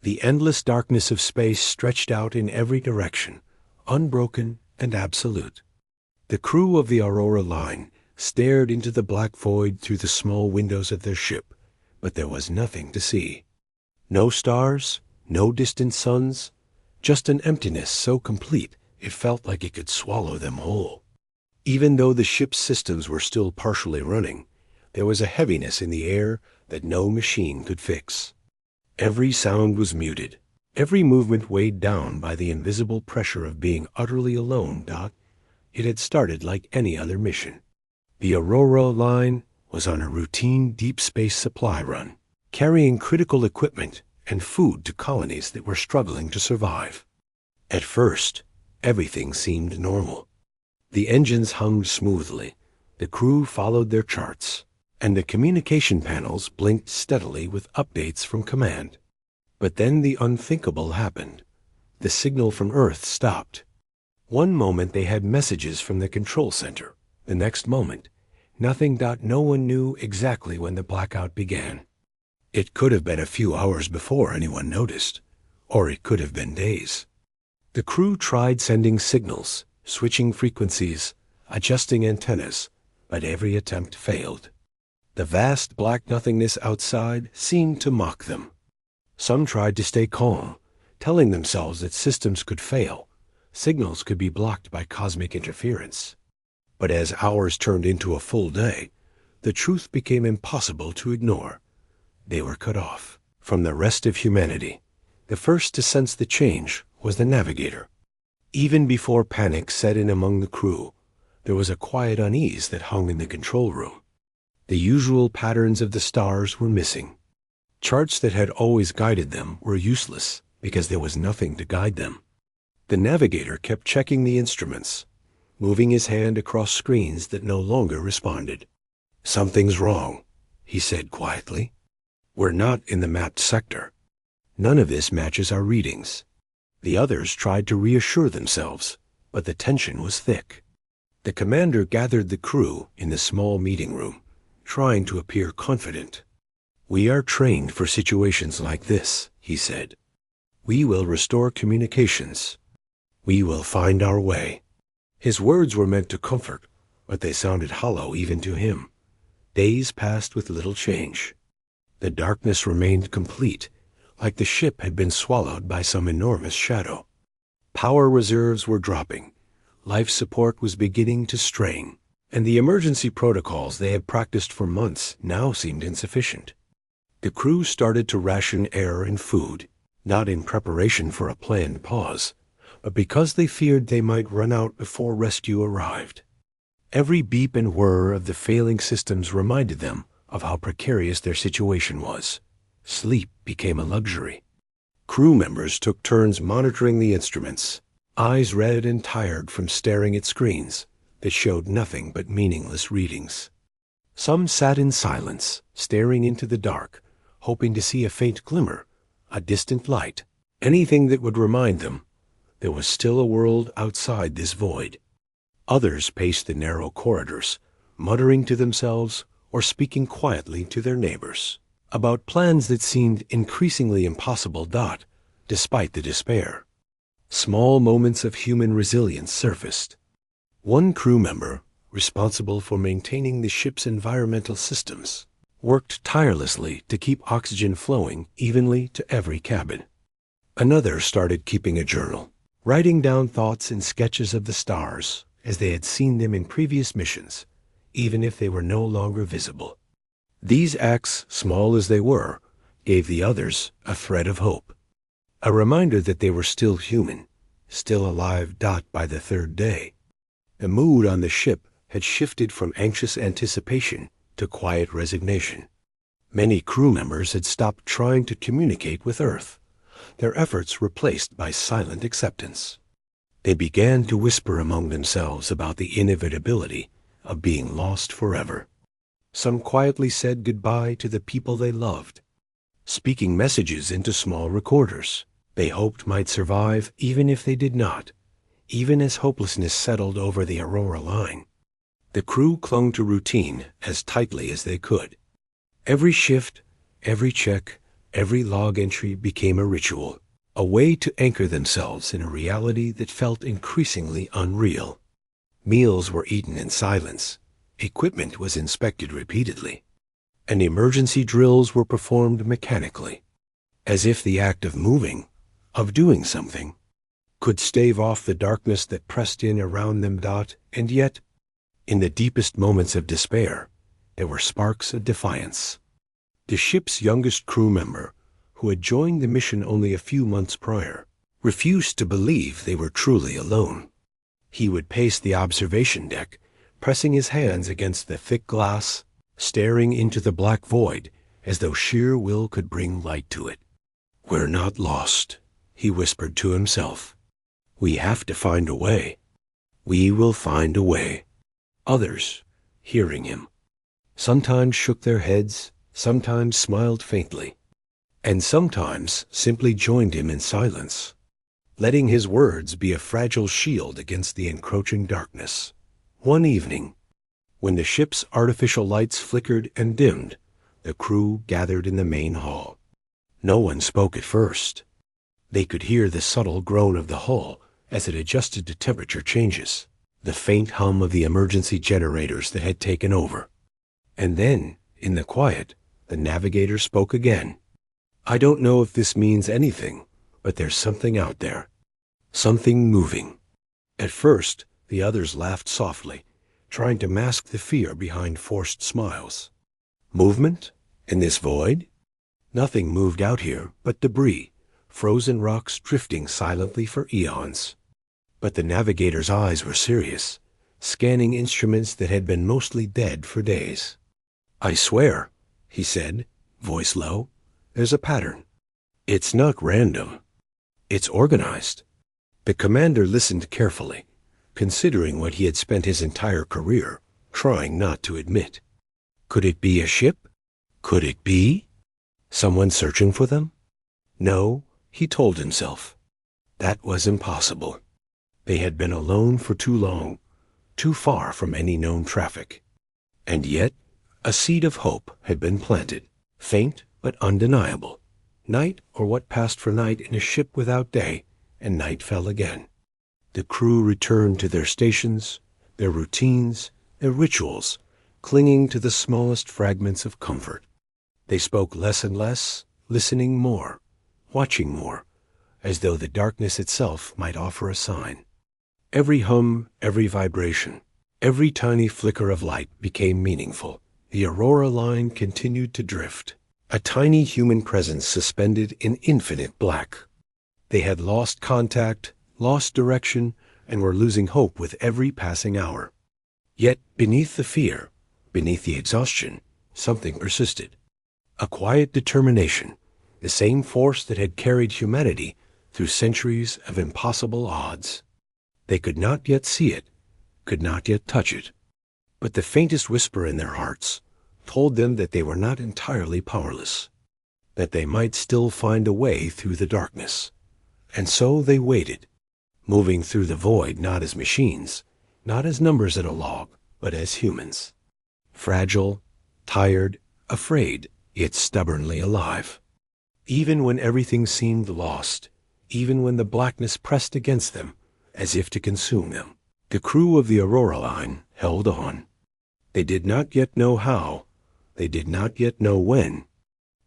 The endless darkness of space stretched out in every direction, unbroken and absolute. The crew of the Aurora line stared into the black void through the small windows of their ship, but there was nothing to see. No stars, no distant suns, just an emptiness so complete it felt like it could swallow them whole. Even though the ship's systems were still partially running, there was a heaviness in the air that no machine could fix. Every sound was muted, every movement weighed down by the invisible pressure of being utterly alone. It had started like any other mission. The Aurora line was on a routine deep space supply run, carrying critical equipment and food to colonies that were struggling to survive. At first, everything seemed normal. The engines hummed smoothly, the crew followed their charts, and the communication panels blinked steadily with updates from command. But then the unthinkable happened. The signal from Earth stopped. One moment they had messages from the control center. The next moment, nothing. No one knew exactly when the blackout began. It could have been a few hours before anyone noticed, or it could have been days. The crew tried sending signals, switching frequencies, adjusting antennas, but every attempt failed. The vast black nothingness outside seemed to mock them. Some tried to stay calm, telling themselves that systems could fail, signals could be blocked by cosmic interference. But as hours turned into a full day, the truth became impossible to ignore. They were cut off from the rest of humanity. The first to sense the change was the navigator. Even before panic set in among the crew, there was a quiet unease that hung in the control room. The usual patterns of the stars were missing. Charts that had always guided them were useless because there was nothing to guide them. The navigator kept checking the instruments, moving his hand across screens that no longer responded. "Something's wrong," he said quietly. "We're not in the mapped sector. None of this matches our readings." The others tried to reassure themselves, but the tension was thick. The commander gathered the crew in the small meeting room, trying to appear confident. "We are trained for situations like this," he said. "We will restore communications. We will find our way." His words were meant to comfort, but they sounded hollow even to him. Days passed with little change. The darkness remained complete, like the ship had been swallowed by some enormous shadow. Power reserves were dropping, life support was beginning to strain, and the emergency protocols they had practiced for months now seemed insufficient. The crew started to ration air and food, not in preparation for a planned pause, but because they feared they might run out before rescue arrived. Every beep and whir of the failing systems reminded them of how precarious their situation was. Sleep became a luxury. Crew members took turns monitoring the instruments, eyes red and tired from staring at screens that showed nothing but meaningless readings. Some sat in silence, staring into the dark, hoping to see a faint glimmer, a distant light, anything that would remind them there was still a world outside this void. Others paced the narrow corridors, muttering to themselves or speaking quietly to their neighbors about plans that seemed increasingly impossible. Despite the despair, small moments of human resilience surfaced. One crew member, responsible for maintaining the ship's environmental systems, worked tirelessly to keep oxygen flowing evenly to every cabin. Another started keeping a journal, writing down thoughts and sketches of the stars as they had seen them in previous missions, even if they were no longer visible. These acts, small as they were, gave the others a thread of hope, a reminder that they were still human, still alive. By the third day, the mood on the ship had shifted from anxious anticipation to quiet resignation. Many crew members had stopped trying to communicate with Earth, their efforts replaced by silent acceptance. They began to whisper among themselves about the inevitability of being lost forever. Some quietly said goodbye to the people they loved, speaking messages into small recorders they hoped might survive even if they did not, even as hopelessness settled over the Aurora line. The crew clung to routine as tightly as they could. Every shift, every check, Every log entry became a ritual, a way to anchor themselves in a reality that felt increasingly unreal. Meals were eaten in silence, equipment was inspected repeatedly, and emergency drills were performed mechanically, as if the act of moving, of doing something, could stave off the darkness that pressed in around them. And yet, in the deepest moments of despair, there were sparks of defiance. The ship's youngest crew member, who had joined the mission only a few months prior, refused to believe they were truly alone. He would pace the observation deck, pressing his hands against the thick glass, staring into the black void as though sheer will could bring light to it. "We're not lost," he whispered to himself. "We have to find a way. We will find a way." Others, hearing him, sometimes shook their heads, sometimes smiled faintly, and sometimes simply joined him in silence, letting his words be a fragile shield against the encroaching darkness. One evening, when the ship's artificial lights flickered and dimmed, the crew gathered in the main hall. No one spoke at first. They could hear the subtle groan of the hull as it adjusted to temperature changes, the faint hum of the emergency generators that had taken over. And then, in the quiet, the navigator spoke again. "I don't know if this means anything, but there's something out there. Something moving." At first, the others laughed softly, trying to mask the fear behind forced smiles. Movement? In this void? Nothing moved out here but debris, frozen rocks drifting silently for eons. But the navigator's eyes were serious, scanning instruments that had been mostly dead for days. "I swear," he said, voice low, "there's a pattern. It's not random. It's organized." The commander listened carefully, considering what he had spent his entire career trying not to admit. Could it be a ship? Could it be someone searching for them? No, he told himself. That was impossible. They had been alone for too long, too far from any known traffic. And yet, a seed of hope had been planted, faint but undeniable. Night, or what passed for night in a ship without day, and night fell again. The crew returned to their stations, their routines, their rituals, clinging to the smallest fragments of comfort. They spoke less and less, listening more, watching more, as though the darkness itself might offer a sign. Every hum, every vibration, every tiny flicker of light became meaningful. The Aurora line continued to drift, a tiny human presence suspended in infinite black. They had lost contact, lost direction, and were losing hope with every passing hour. Yet beneath the fear, beneath the exhaustion, something persisted. A quiet determination, the same force that had carried humanity through centuries of impossible odds. They could not yet see it, could not yet touch it, but the faintest whisper in their hearts told them that they were not entirely powerless, that they might still find a way through the darkness. And so they waited, moving through the void not as machines, not as numbers in a log, but as humans. Fragile, tired, afraid, yet stubbornly alive. Even when everything seemed lost, even when the blackness pressed against them, as if to consume them, the crew of the Aurora line held on. They did not yet know how, they did not yet know when,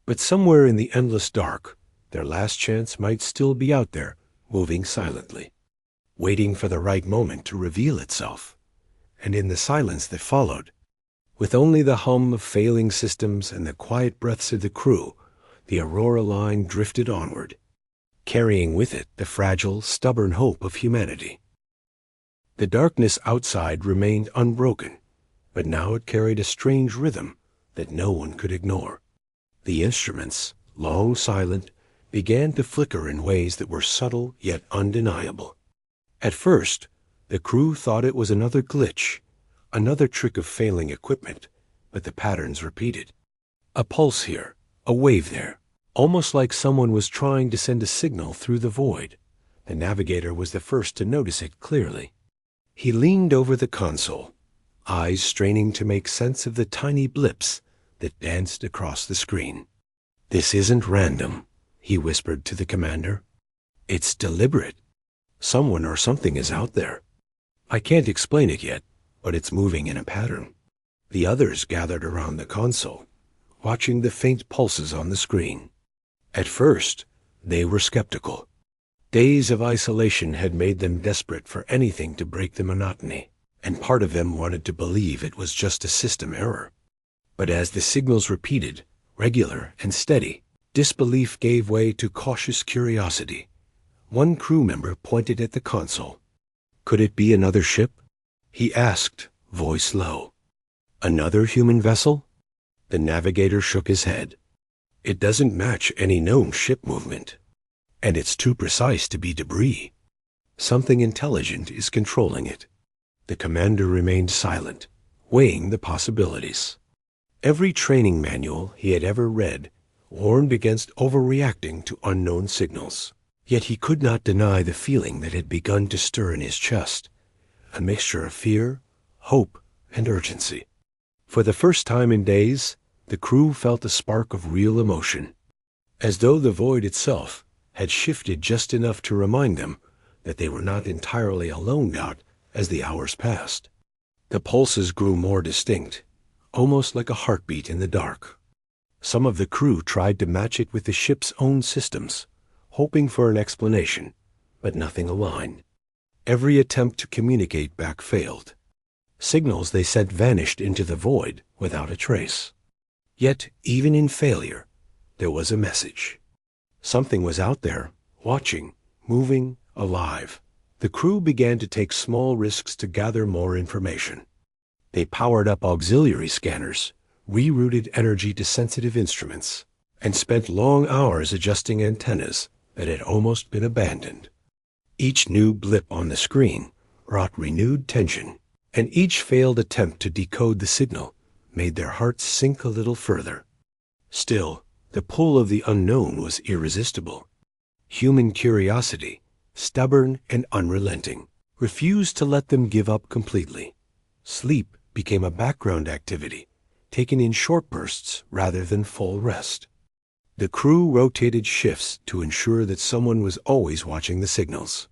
but somewhere in the endless dark, their last chance might still be out there, moving silently, waiting for the right moment to reveal itself. And in the silence that followed, with only the hum of failing systems and the quiet breaths of the crew, the Aurora line drifted onward, carrying with it the fragile, stubborn hope of humanity. The darkness outside remained unbroken, but now it carried a strange rhythm that no one could ignore. The instruments, long silent, began to flicker in ways that were subtle yet undeniable. At first, the crew thought it was another glitch, another trick of failing equipment, but the patterns repeated. A pulse here, a wave there, almost like someone was trying to send a signal through the void. The navigator was the first to notice it clearly. He leaned over the console, eyes straining to make sense of the tiny blips that danced across the screen. "This isn't random," he whispered to the commander. "It's deliberate. Someone or something is out there. I can't explain it yet, but it's moving in a pattern." The others gathered around the console, watching the faint pulses on the screen. At first, they were skeptical. Days of isolation had made them desperate for anything to break the monotony, and part of them wanted to believe it was just a system error. But as the signals repeated, regular and steady, disbelief gave way to cautious curiosity. One crew member pointed at the console. "Could it be another ship?" he asked, voice low. "Another human vessel?" The navigator shook his head. "It doesn't match any known ship movement, and it's too precise to be debris. Something intelligent is controlling it." The commander remained silent, weighing the possibilities. Every training manual he had ever read warned against overreacting to unknown signals. Yet he could not deny the feeling that had begun to stir in his chest, a mixture of fear, hope, and urgency. For the first time in days, the crew felt a spark of real emotion, as though the void itself had shifted just enough to remind them that they were not entirely alone out as the hours passed. The pulses grew more distinct, almost like a heartbeat in the dark. Some of the crew tried to match it with the ship's own systems, hoping for an explanation, but nothing aligned. Every attempt to communicate back failed. Signals they sent vanished into the void without a trace. Yet, even in failure, there was a message. Something was out there, watching, moving, alive. The crew began to take small risks to gather more information. They powered up auxiliary scanners, rerouted energy to sensitive instruments, and spent long hours adjusting antennas that had almost been abandoned. Each new blip on the screen brought renewed tension, and each failed attempt to decode the signal made their hearts sink a little further. Still, the pull of the unknown was irresistible. Human curiosity, stubborn and unrelenting, refused to let them give up completely. Sleep became a background activity, taken in short bursts rather than full rest. The crew rotated shifts to ensure that someone was always watching the signals.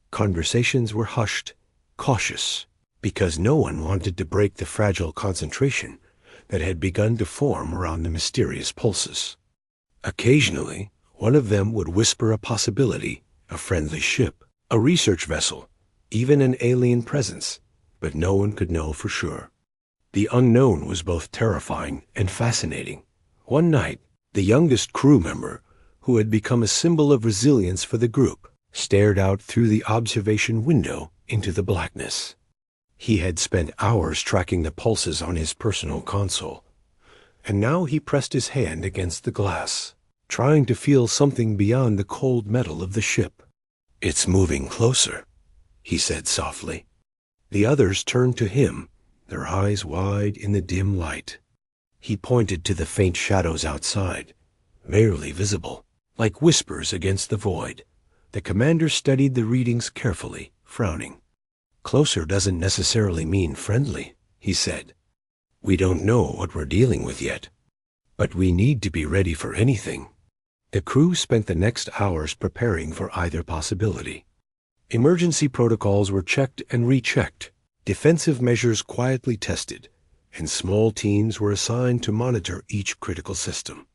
Conversations were hushed, cautious, because no one wanted to break the fragile concentration that had begun to form around the mysterious pulses. Occasionally, one of them would whisper a possibility, a friendly ship, a research vessel, even an alien presence, but no one could know for sure. The unknown was both terrifying and fascinating. One night, the youngest crew member, who had become a symbol of resilience for the group, stared out through the observation window into the blackness. He had spent hours tracking the pulses on his personal console, and now he pressed his hand against the glass, trying to feel something beyond the cold metal of the ship. "It's moving closer," he said softly. The others turned to him, their eyes wide in the dim light. He pointed to the faint shadows outside, barely visible, like whispers against the void. The commander studied the readings carefully, frowning. "Closer doesn't necessarily mean friendly," he said. "We don't know what we're dealing with yet, but we need to be ready for anything." The crew spent the next hours preparing for either possibility. Emergency protocols were checked and rechecked, defensive measures quietly tested, and small teams were assigned to monitor each critical system.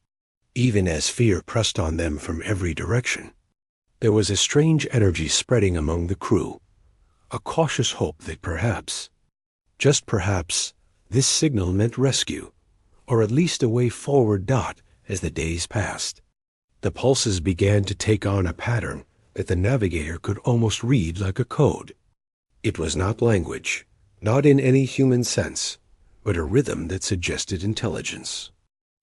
Even as fear pressed on them from every direction, there was a strange energy spreading among the crew, a cautious hope that perhaps, just perhaps, this signal meant rescue, or at least a way forward as the days passed. The pulses began to take on a pattern that the navigator could almost read like a code. It was not language, not in any human sense, but a rhythm that suggested intelligence.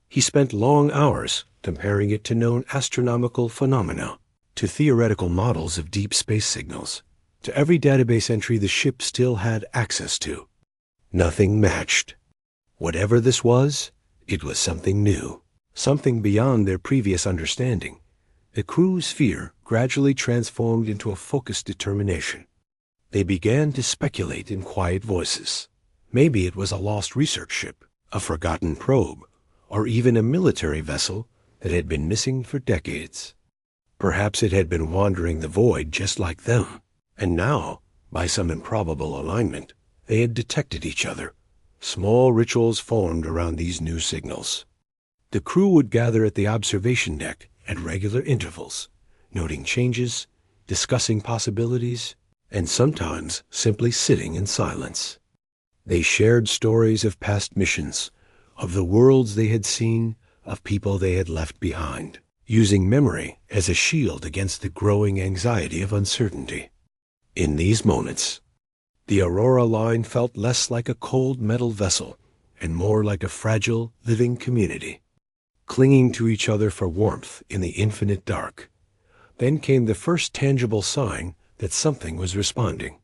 He spent long hours comparing it to known astronomical phenomena, to theoretical models of deep space signals, to every database entry the ship still had access to. Nothing matched. Whatever this was, it was something new, something beyond their previous understanding. The crew's fear gradually transformed into a focused determination. They began to speculate in quiet voices. Maybe it was a lost research ship, a forgotten probe, or even a military vessel that had been missing for decades. Perhaps it had been wandering the void just like them, and now, by some improbable alignment, they had detected each other. Small rituals formed around these new signals. The crew would gather at the observation deck at regular intervals, noting changes, discussing possibilities, and sometimes simply sitting in silence. They shared stories of past missions, of the worlds they had seen, of people they had left behind, using memory as a shield against the growing anxiety of uncertainty. In these moments, the Aurora line felt less like a cold metal vessel and more like a fragile, living community, clinging to each other for warmth in the infinite dark. Then came the first tangible sign that something was responding.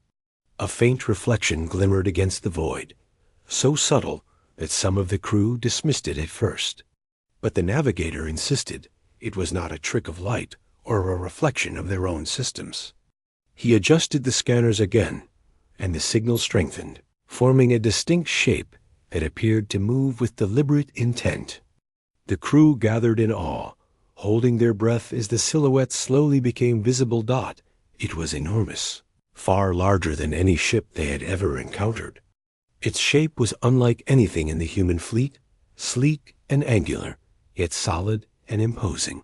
A faint reflection glimmered against the void, so subtle that some of the crew dismissed it at first. But the navigator insisted it was not a trick of light or a reflection of their own systems. He adjusted the scanners again, and the signal strengthened, forming a distinct shape that appeared to move with deliberate intent. The crew gathered in awe, holding their breath as the silhouette slowly became visible. It was enormous, far larger than any ship they had ever encountered. Its shape was unlike anything in the human fleet, sleek and angular, yet solid and imposing.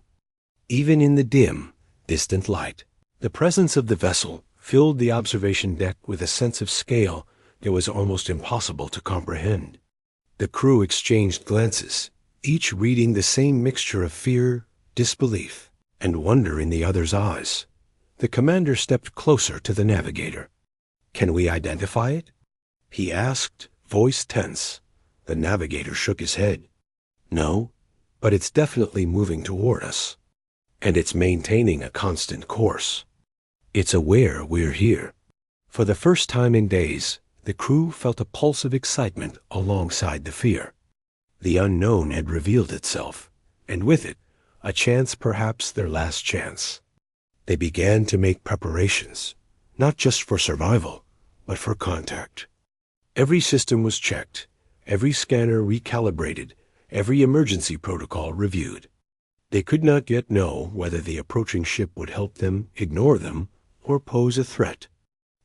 Even in the dim, distant light, the presence of the vessel filled the observation deck with a sense of scale that was almost impossible to comprehend. The crew exchanged glances, each reading the same mixture of fear, disbelief, and wonder in the other's eyes. The commander stepped closer to the navigator. "Can we identify it?" he asked, voice tense. The navigator shook his head. "No, but it's definitely moving toward us. And it's maintaining a constant course. It's aware we're here." For the first time in days, the crew felt a pulse of excitement alongside the fear. The unknown had revealed itself, and with it, a chance, perhaps their last chance. They began to make preparations, not just for survival, but for contact. Every system was checked, every scanner recalibrated, every emergency protocol reviewed. They could not yet know whether the approaching ship would help them, ignore them, or pose a threat.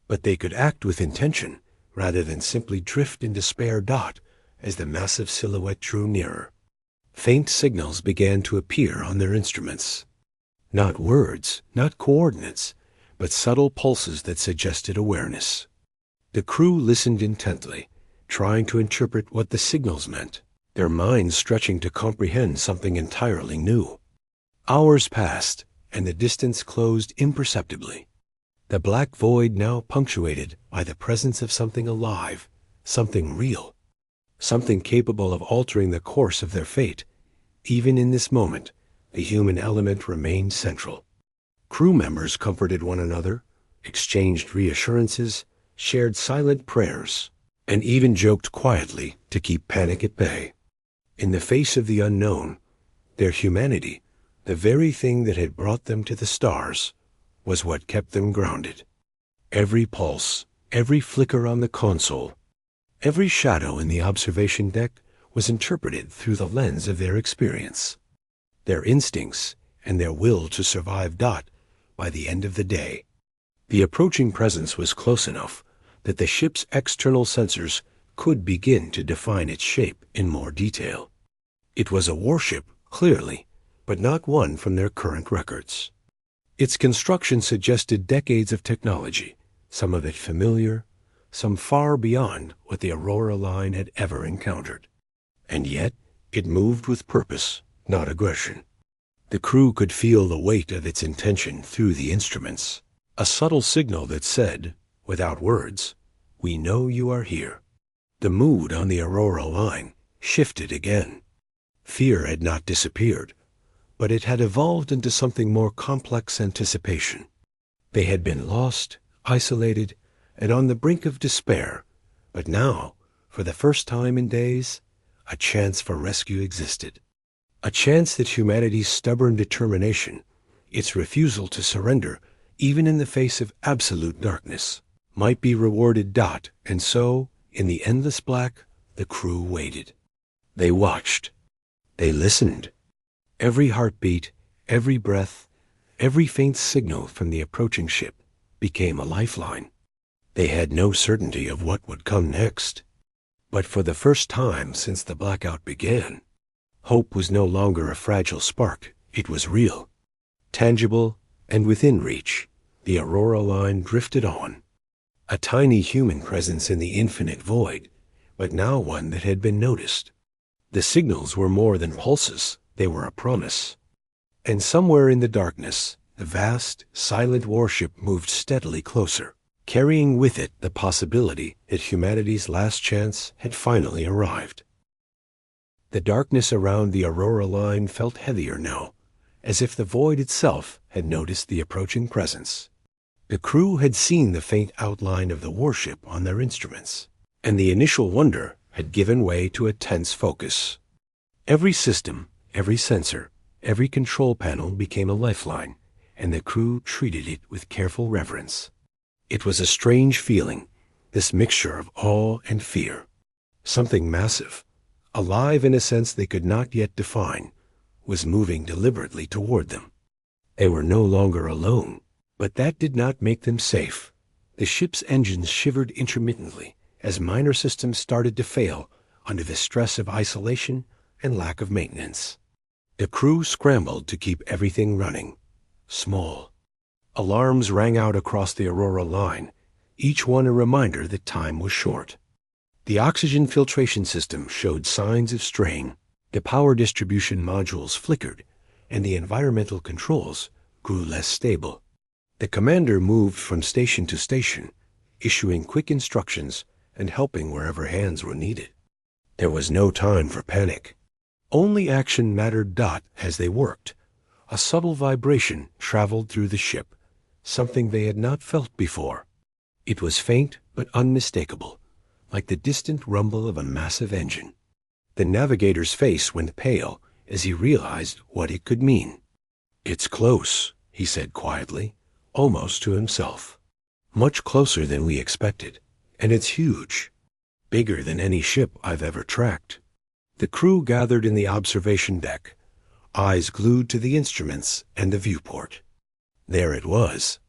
But they could act with intention, rather than simply drift in despair. As the massive silhouette drew nearer, faint signals began to appear on their instruments. Not words, not coordinates, but subtle pulses that suggested awareness. The crew listened intently, trying to interpret what the signals meant, their minds stretching to comprehend something entirely new. Hours passed, and the distance closed imperceptibly. The black void now punctuated by the presence of something alive, something real, something capable of altering the course of their fate. Even in this moment, the human element remained central. Crew members comforted one another, exchanged reassurances, shared silent prayers, and even joked quietly to keep panic at bay. In the face of the unknown, their humanity, the very thing that had brought them to the stars, was what kept them grounded. Every pulse, every flicker on the console, every shadow in the observation deck was interpreted through the lens of their experience, their instincts, and their will to survive. By the end of the day, the approaching presence was close enough that the ship's external sensors could begin to define its shape in more detail. It was a warship, clearly, but not one from their current records. Its construction suggested decades of technology, some of it familiar, some far beyond what the Aurora line had ever encountered. And yet, it moved with purpose, not aggression. The crew could feel the weight of its intention through the instruments, a subtle signal that said, without words, "We know you are here." The mood on the Aurora line shifted again. Fear had not disappeared, but it had evolved into something more complex: anticipation. They had been lost, isolated, and on the brink of despair, but now, for the first time in days, a chance for rescue existed. A chance that humanity's stubborn determination, its refusal to surrender, even in the face of absolute darkness, might be rewarded. And so, in the endless black, the crew waited. They watched. They listened. Every heartbeat, every breath, every faint signal from the approaching ship became a lifeline. They had no certainty of what would come next. But for the first time since the blackout began, hope was no longer a fragile spark. It was real, tangible, and within reach. The Aurora line drifted on, a tiny human presence in the infinite void, but now one that had been noticed. The signals were more than pulses, they were a promise. And somewhere in the darkness, the vast, silent warship moved steadily closer, carrying with it the possibility that humanity's last chance had finally arrived. The darkness around the Aurora line felt heavier now, as if the void itself had noticed the approaching presence. The crew had seen the faint outline of the warship on their instruments, and the initial wonder had given way to a tense focus. Every system, every sensor, every control panel became a lifeline, and the crew treated it with careful reverence. It was a strange feeling, this mixture of awe and fear. Something massive, alive in a sense they could not yet define, was moving deliberately toward them. They were no longer alone, but that did not make them safe. The ship's engines shivered intermittently as minor systems started to fail under the stress of isolation and lack of maintenance. The crew scrambled to keep everything running. Small. Alarms rang out across the Aurora line, each one a reminder that time was short. The oxygen filtration system showed signs of strain. The power distribution modules flickered, and the environmental controls grew less stable. The commander moved from station to station, issuing quick instructions and helping wherever hands were needed. There was no time for panic. Only action mattered. As they worked, a subtle vibration traveled through the ship, something they had not felt before. It was faint but unmistakable, like the distant rumble of a massive engine. The navigator's face went pale as he realized what it could mean. "It's close," he said quietly, almost to himself. "Much closer than we expected, and it's huge. Bigger than any ship I've ever tracked." The crew gathered in the observation deck, eyes glued to the instruments and the viewport. There it was,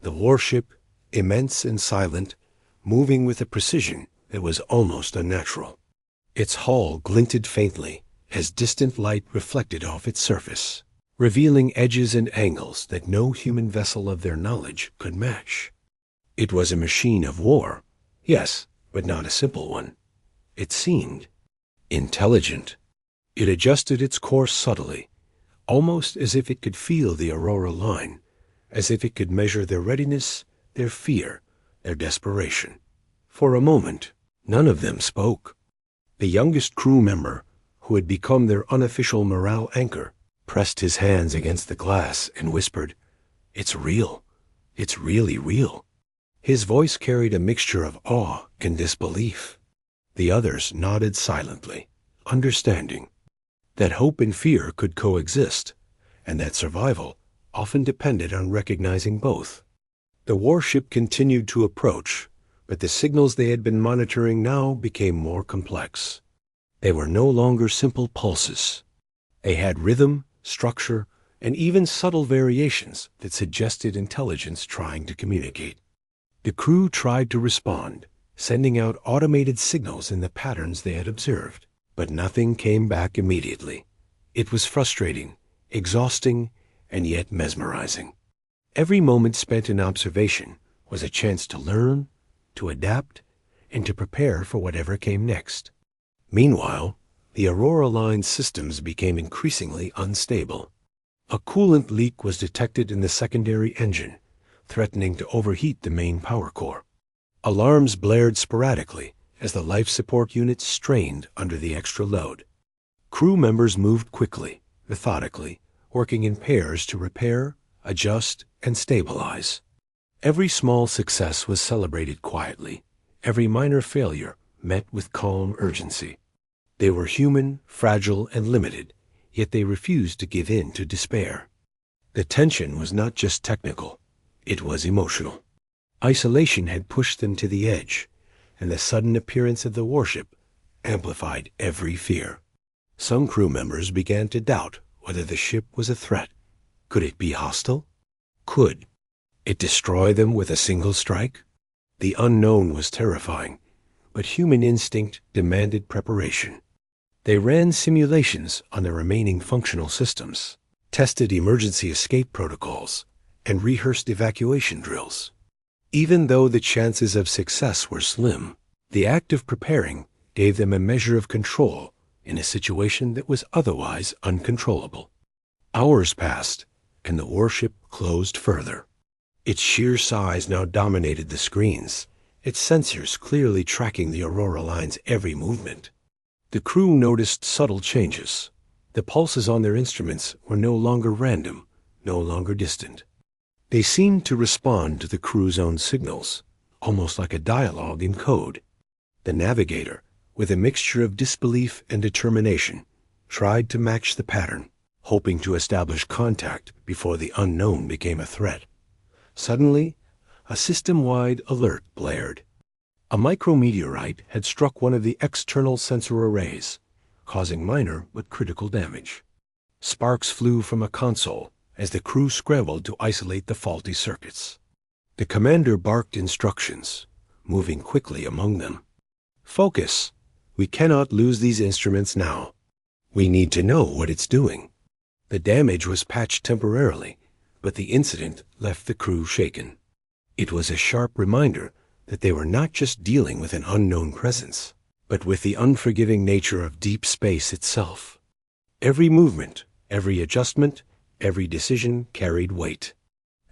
the warship, immense and silent, moving with a precision that was almost unnatural. Its hull glinted faintly as distant light reflected off its surface, revealing edges and angles that no human vessel of their knowledge could match. It was a machine of war, yes, but not a simple one. It seemed intelligent. It adjusted its course subtly, almost as if it could feel the Aurora line, as if it could measure their readiness, their fear, their desperation. For a moment, none of them spoke. The youngest crew member, who had become their unofficial morale anchor, pressed his hands against the glass and whispered, "It's real. It's really real." His voice carried a mixture of awe and disbelief. The others nodded silently, understanding that hope and fear could coexist, and that survival often depended on recognizing both. The warship continued to approach, but the signals they had been monitoring now became more complex. They were no longer simple pulses. They had rhythm, structure, and even subtle variations that suggested intelligence trying to communicate. The crew tried to respond, sending out automated signals in the patterns they had observed, but nothing came back immediately. It was frustrating, exhausting, and yet mesmerizing. Every moment spent in observation was a chance to learn, to adapt, and to prepare for whatever came next. Meanwhile, the Aurora line's systems became increasingly unstable. A coolant leak was detected in the secondary engine, threatening to overheat the main power core. Alarms blared sporadically as the life support units strained under the extra load. Crew members moved quickly, methodically, working in pairs to repair, adjust, and stabilize. Every small success was celebrated quietly, every minor failure met with calm urgency. They were human, fragile, and limited, yet they refused to give in to despair. The tension was not just technical, it was emotional. Isolation had pushed them to the edge, and the sudden appearance of the warship amplified every fear. Some crew members began to doubt whether the ship was a threat. Could it be hostile? Could it destroy them with a single strike? The unknown was terrifying, but human instinct demanded preparation. They ran simulations on the remaining functional systems, tested emergency escape protocols, and rehearsed evacuation drills. Even though the chances of success were slim, the act of preparing gave them a measure of control in a situation that was otherwise uncontrollable. Hours passed, and the warship closed further. Its sheer size now dominated the screens, its sensors clearly tracking the Aurora Line's every movement. The crew noticed subtle changes. The pulses on their instruments were no longer random, no longer distant. They seemed to respond to the crew's own signals, almost like a dialogue in code. The navigator, with a mixture of disbelief and determination, tried to match the pattern, hoping to establish contact before the unknown became a threat. Suddenly, a system-wide alert blared. A micrometeorite had struck one of the external sensor arrays, causing minor but critical damage. Sparks flew from a console as the crew scrambled to isolate the faulty circuits. The commander barked instructions, moving quickly among them. "Focus! We cannot lose these instruments now. We need to know what it's doing." The damage was patched temporarily, but the incident left the crew shaken. It was a sharp reminder that they were not just dealing with an unknown presence, but with the unforgiving nature of deep space itself. Every movement, every adjustment, every decision carried weight.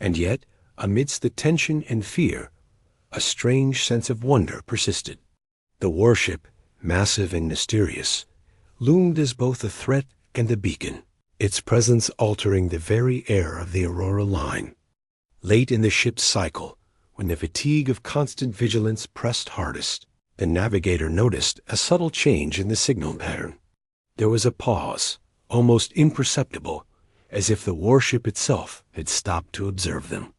And yet, amidst the tension and fear, a strange sense of wonder persisted. The warship, massive and mysterious, loomed as both a threat and a beacon, its presence altering the very air of the Aurora Line. Late in the ship's cycle, when the fatigue of constant vigilance pressed hardest, the navigator noticed a subtle change in the signal pattern. There was a pause, almost imperceptible, as if the warship itself had stopped to observe them.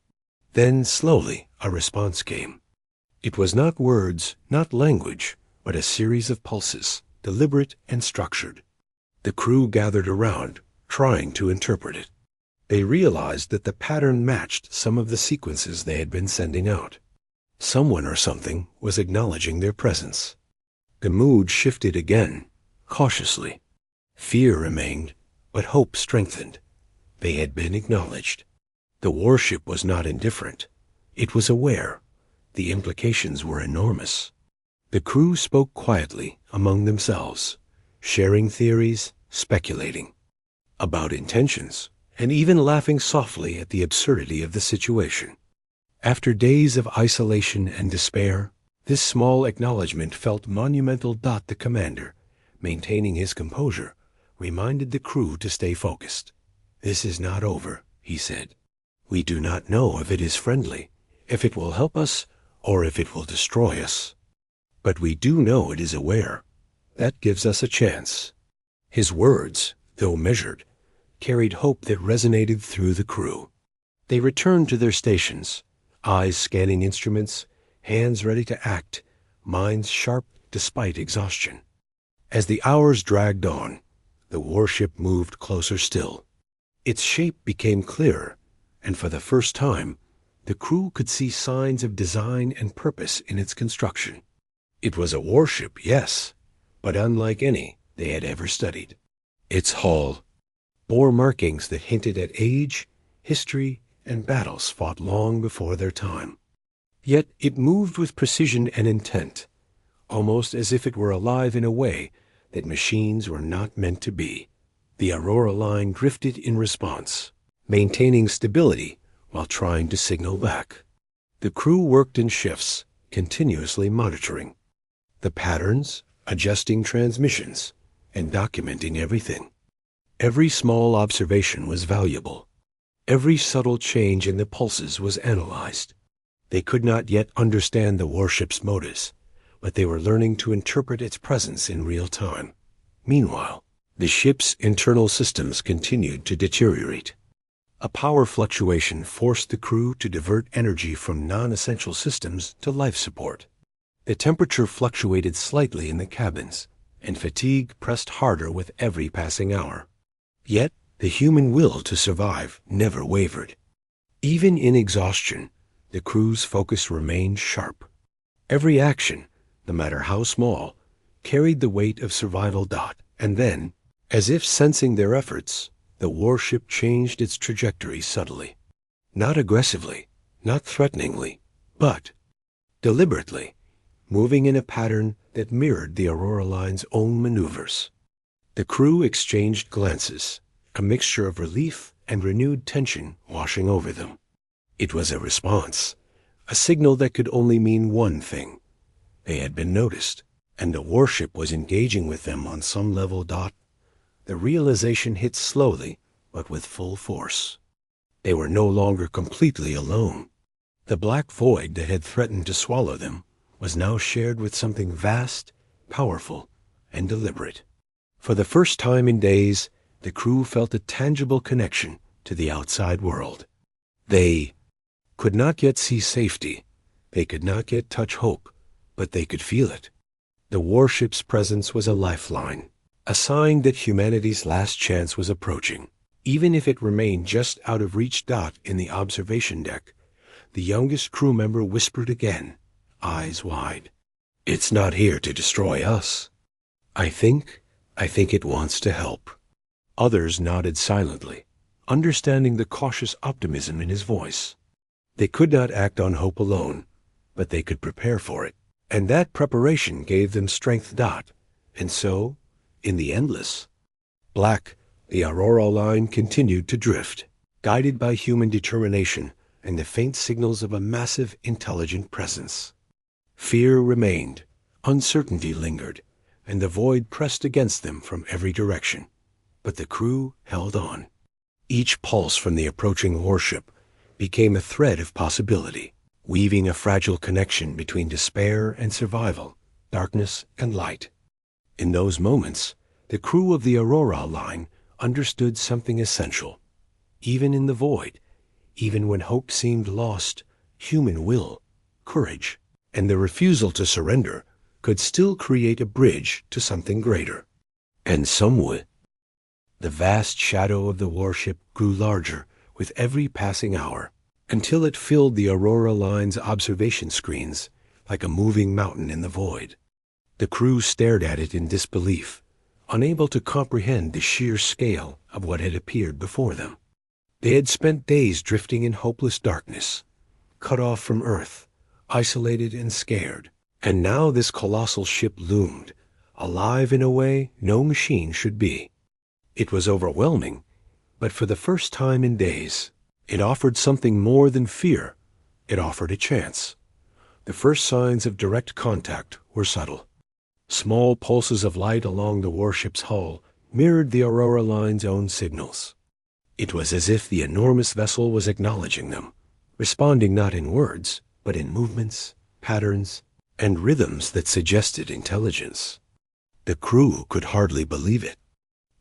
Then, slowly, a response came. It was not words, not language, but a series of pulses, deliberate and structured. The crew gathered around, trying to interpret it. They realized that the pattern matched some of the sequences they had been sending out. Someone or something was acknowledging their presence. The mood shifted again, cautiously. Fear remained, but hope strengthened. They had been acknowledged. The warship was not indifferent. It was aware. The implications were enormous. The crew spoke quietly among themselves, sharing theories, speculating about intentions, and even laughing softly at the absurdity of the situation. After days of isolation and despair, this small acknowledgment felt monumental. The commander, maintaining his composure, reminded the crew to stay focused. "This is not over," he said. "We do not know if it is friendly, if it will help us, or if it will destroy us. But we do know it is aware. That gives us a chance." His words, though measured, carried hope that resonated through the crew. They returned to their stations, eyes scanning instruments, hands ready to act, minds sharp despite exhaustion. As the hours dragged on, the warship moved closer still. Its shape became clearer, and for the first time, the crew could see signs of design and purpose in its construction. It was a warship, yes, but unlike any they had ever studied. Its hull bore markings that hinted at age, history, and battles fought long before their time. Yet it moved with precision and intent, almost as if it were alive in a way that machines were not meant to be. The Aurora Line drifted in response, maintaining stability while trying to signal back. The crew worked in shifts, continuously monitoring the patterns, adjusting transmissions, and documenting everything. Every small observation was valuable. Every subtle change in the pulses was analyzed. They could not yet understand the warship's motives, but they were learning to interpret its presence in real time. Meanwhile, the ship's internal systems continued to deteriorate. A power fluctuation forced the crew to divert energy from non-essential systems to life support. The temperature fluctuated slightly in the cabins, and fatigue pressed harder with every passing hour. Yet, The human will to survive never wavered. Even in exhaustion, the crew's focus remained sharp. Every action, no matter how small, carried the weight of survival. And then, as if sensing their efforts, the warship changed its trajectory subtly. Not aggressively, not threateningly, but deliberately, moving in a pattern that mirrored the Aurora Line's own maneuvers. The crew exchanged glances, a mixture of relief and renewed tension washing over them. It was a response, a signal that could only mean one thing. They had been noticed, and the warship was engaging with them on some level. The realization hit slowly, but with full force. They were no longer completely alone. The black void that had threatened to swallow them was now shared with something vast, powerful, and deliberate. For the first time in days, the crew felt a tangible connection to the outside world. They could not yet see safety. They could not yet touch hope, but they could feel it. The warship's presence was a lifeline, a sign that humanity's last chance was approaching. Even if it remained just out of reach. In the observation deck, the youngest crew member whispered again, eyes wide. "It's not here to destroy us. I think it wants to help." Others nodded silently, understanding the cautious optimism in his voice. They could not act on hope alone, but they could prepare for it. And that preparation gave them strength. And so, in the endless black, the Aurora Line continued to drift, guided by human determination and the faint signals of a massive, intelligent presence. Fear remained, uncertainty lingered, and the void pressed against them from every direction. But the crew held on. Each pulse from the approaching warship became a thread of possibility, weaving a fragile connection between despair and survival, darkness and light. In those moments, the crew of the Aurora Line understood something essential. Even in the void, even when hope seemed lost, human will, courage, and the refusal to surrender could still create a bridge to something greater. And some would. The vast shadow of the warship grew larger with every passing hour, until it filled the Aurora Line's observation screens like a moving mountain in the void. The crew stared at it in disbelief, unable to comprehend the sheer scale of what had appeared before them. They had spent days drifting in hopeless darkness, cut off from Earth, isolated and scared. And now this colossal ship loomed, alive in a way no machine should be. It was overwhelming, but for the first time in days, it offered something more than fear. It offered a chance. The first signs of direct contact were subtle. Small pulses of light along the warship's hull mirrored the Aurora Line's own signals. It was as if the enormous vessel was acknowledging them, responding not in words, but in movements, patterns, and rhythms that suggested intelligence. The crew could hardly believe it.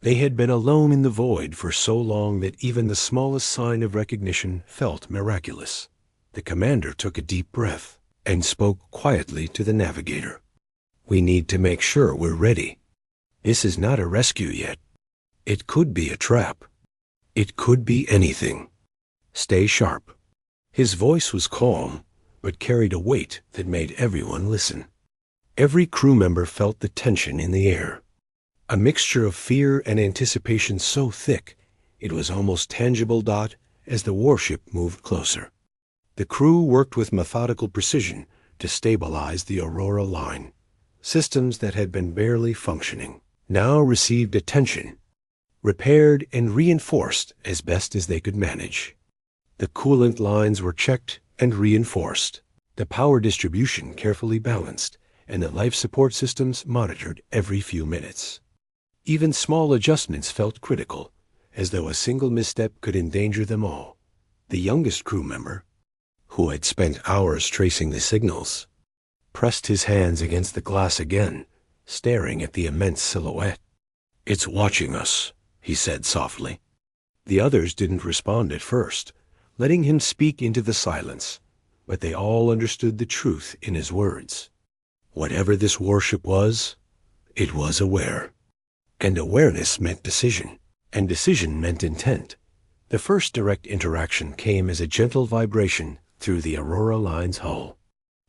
They had been alone in the void for so long that even the smallest sign of recognition felt miraculous. The commander took a deep breath and spoke quietly to the navigator. "We need to make sure we're ready. This is not a rescue yet. It could be a trap. It could be anything. Stay sharp." His voice was calm, but carried a weight that made everyone listen. Every crew member felt the tension in the air, a mixture of fear and anticipation so thick it was almost tangible. As the warship moved closer, the crew worked with methodical precision to stabilize the Aurora Line. Systems that had been barely functioning now received attention, repaired and reinforced as best as they could manage. The coolant lines were checked and reinforced, the power distribution carefully balanced, and the life support systems monitored every few minutes. Even small adjustments felt critical, as though a single misstep could endanger them all. The youngest crew member, who had spent hours tracing the signals, pressed his hands against the glass again, staring at the immense silhouette. "It's watching us," he said softly. The others didn't respond at first, letting him speak into the silence, but they all understood the truth in his words. Whatever this warship was, it was aware. And awareness meant decision. And decision meant intent. The first direct interaction came as a gentle vibration through the Aurora line's hull.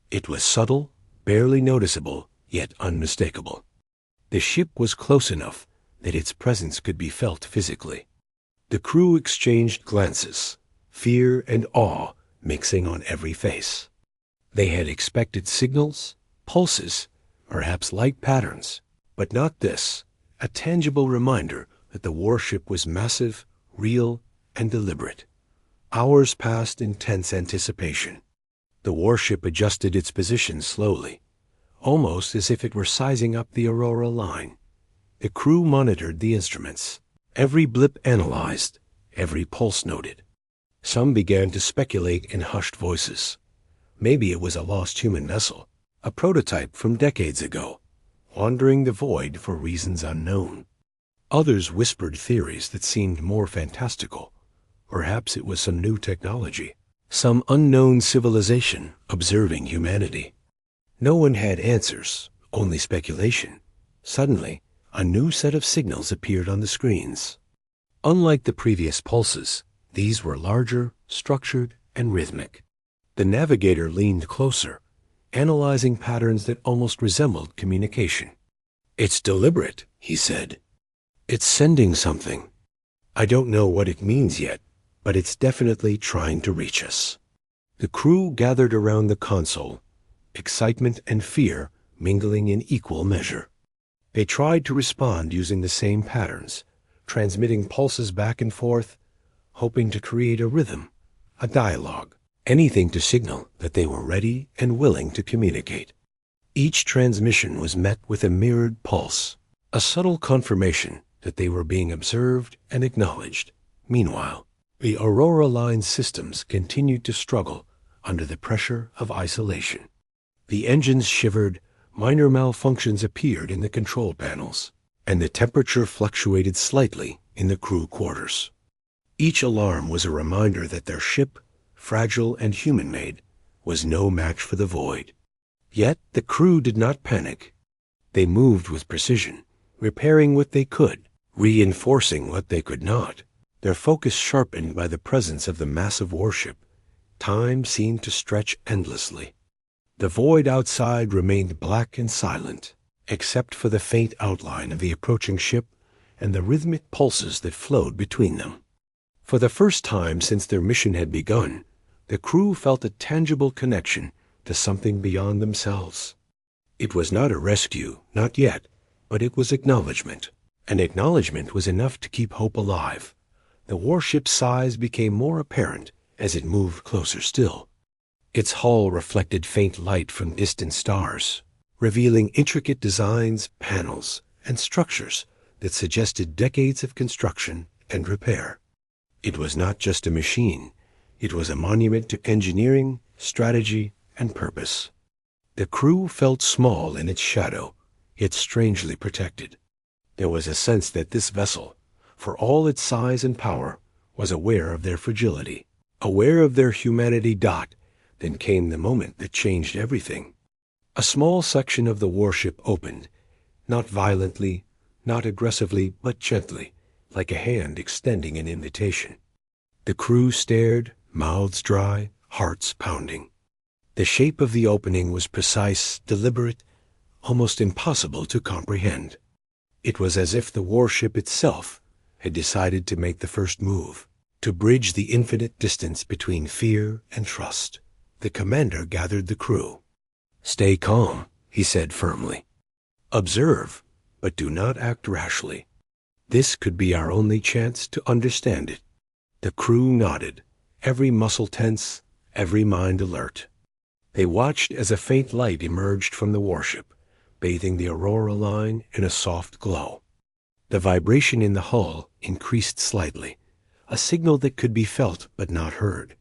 It was subtle, barely noticeable, yet unmistakable. The ship was close enough that its presence could be felt physically. The crew exchanged glances, fear and awe mixing on every face. They had expected signals, pulses, perhaps light patterns, but not this, a tangible reminder that the warship was massive, real, and deliberate. Hours passed in tense anticipation. The warship adjusted its position slowly, almost as if it were sizing up the Aurora line. The crew monitored the instruments, every blip analyzed, every pulse noted. Some began to speculate in hushed voices. Maybe it was a lost human vessel, a prototype from decades ago, wandering the void for reasons unknown. Others whispered theories that seemed more fantastical. Perhaps it was some new technology, some unknown civilization observing humanity. No one had answers, only speculation. Suddenly, a new set of signals appeared on the screens. Unlike the previous pulses, these were larger, structured, and rhythmic. The navigator leaned closer, analyzing patterns that almost resembled communication. "It's deliberate," he said. "It's sending something. I don't know what it means yet, but it's definitely trying to reach us." The crew gathered around the console, excitement and fear mingling in equal measure. They tried to respond using the same patterns, transmitting pulses back and forth, hoping to create a rhythm, a dialogue, anything to signal that they were ready and willing to communicate. Each transmission was met with a mirrored pulse, a subtle confirmation that they were being observed and acknowledged. Meanwhile, the Aurora Line's systems continued to struggle under the pressure of isolation. The engines shivered, minor malfunctions appeared in the control panels, and the temperature fluctuated slightly in the crew quarters. Each alarm was a reminder that their ship, fragile and human-made, was no match for the void. Yet the crew did not panic. They moved with precision, repairing what they could, reinforcing what they could not. Their focus sharpened by the presence of the massive warship. Time seemed to stretch endlessly. The void outside remained black and silent, except for the faint outline of the approaching ship and the rhythmic pulses that flowed between them. For the first time since their mission had begun, the crew felt a tangible connection to something beyond themselves. It was not a rescue, not yet, but it was acknowledgement. And acknowledgement was enough to keep hope alive. The warship's size became more apparent as it moved closer still. Its hull reflected faint light from distant stars, revealing intricate designs, panels, and structures that suggested decades of construction and repair. It was not just a machine. It was a monument to engineering, strategy, and purpose. The crew felt small in its shadow, yet strangely protected. There was a sense that this vessel, for all its size and power, was aware of their fragility, aware of their humanity. Then came the moment that changed everything. A small section of the warship opened, not violently, not aggressively, but gently, like a hand extending an invitation. The crew stared, mouths dry, hearts pounding. The shape of the opening was precise, deliberate, almost impossible to comprehend. It was as if the warship itself had decided to make the first move, to bridge the infinite distance between fear and trust. The commander gathered the crew. "Stay calm," he said firmly. "Observe, but do not act rashly. This could be our only chance to understand it." The crew nodded, every muscle tense, every mind alert. They watched as a faint light emerged from the warship, bathing the Aurora line in a soft glow. The vibration in the hull increased slightly, a signal that could be felt but not heard.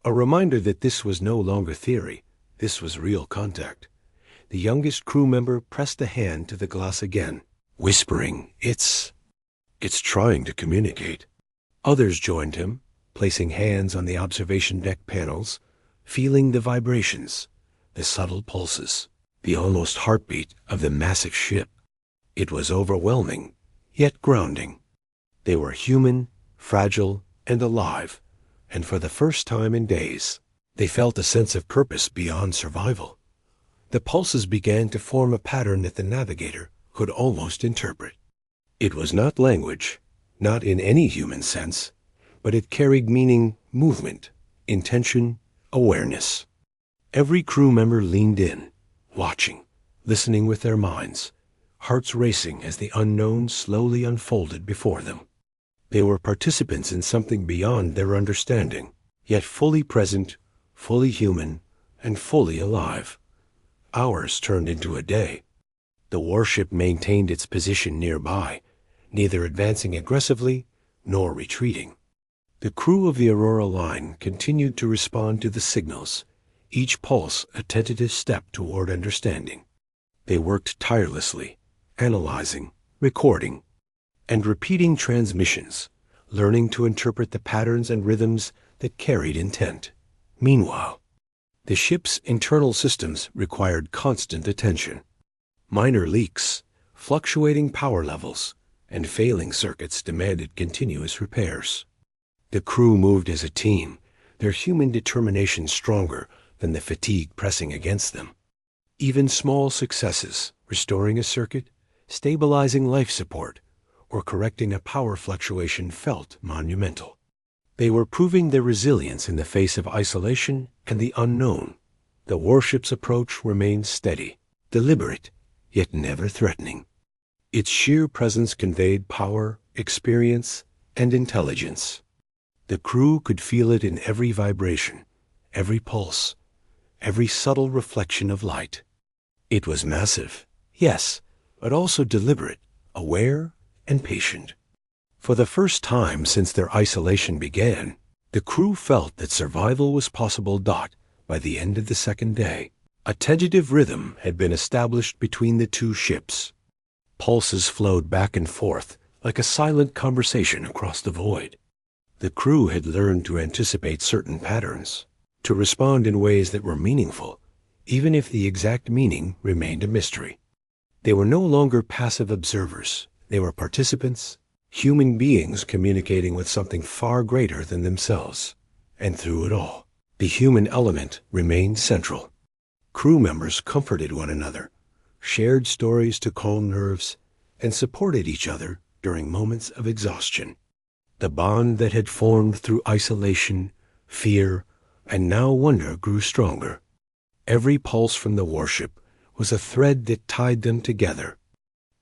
A reminder that this was no longer theory, this was real contact. The youngest crew member pressed a hand to the glass again, whispering, It's trying to communicate." Others joined him, placing hands on the observation deck panels, feeling the vibrations, the subtle pulses, the almost heartbeat of the massive ship. It was overwhelming, yet grounding. They were human, fragile, and alive, and for the first time in days, they felt a sense of purpose beyond survival. The pulses began to form a pattern that the navigator could almost interpret. It was not language, not in any human sense, but it carried meaning, movement, intention, awareness. Every crew member leaned in, watching, listening with their minds, hearts racing as the unknown slowly unfolded before them. They were participants in something beyond their understanding, yet fully present, fully human, and fully alive. Hours turned into a day. The warship maintained its position nearby, neither advancing aggressively nor retreating. The crew of the Aurora line continued to respond to the signals, each pulse a tentative step toward understanding. They worked tirelessly, analyzing, recording, and repeating transmissions, learning to interpret the patterns and rhythms that carried intent. Meanwhile, the ship's internal systems required constant attention. Minor leaks, fluctuating power levels, and failing circuits demanded continuous repairs. The crew moved as a team, their human determination stronger than the fatigue pressing against them. Even small successes, restoring a circuit, stabilizing life support, or correcting a power fluctuation, felt monumental. They were proving their resilience in the face of isolation and the unknown. The warship's approach remained steady, deliberate, yet never threatening. Its sheer presence conveyed power, experience, and intelligence. The crew could feel it in every vibration, every pulse, every subtle reflection of light. It was massive, yes, but also deliberate, aware, and patient. For the first time since their isolation began, the crew felt that survival was possible. By the end of the second day, a tentative rhythm had been established between the two ships. Pulses flowed back and forth like a silent conversation across the void. The crew had learned to anticipate certain patterns, to respond in ways that were meaningful, even if the exact meaning remained a mystery. They were no longer passive observers. They were participants, human beings communicating with something far greater than themselves. And through it all, the human element remained central. Crew members comforted one another, shared stories to calm nerves, and supported each other during moments of exhaustion. The bond that had formed through isolation, fear, and now wonder grew stronger. Every pulse from the warship was a thread that tied them together,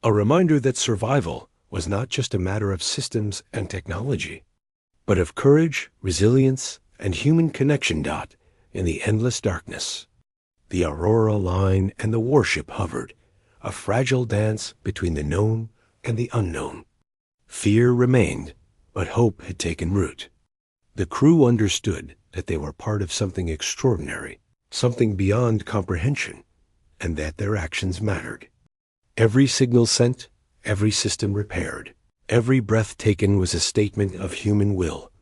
a reminder that survival was not just a matter of systems and technology, but of courage, resilience, and human connection. In the endless darkness, the Aurora line and the warship hovered, a fragile dance between the known and the unknown. Fear remained, but hope had taken root. The crew understood that they were part of something extraordinary, something beyond comprehension, and that their actions mattered. Every signal sent, every system repaired, every breath taken was a statement of human will,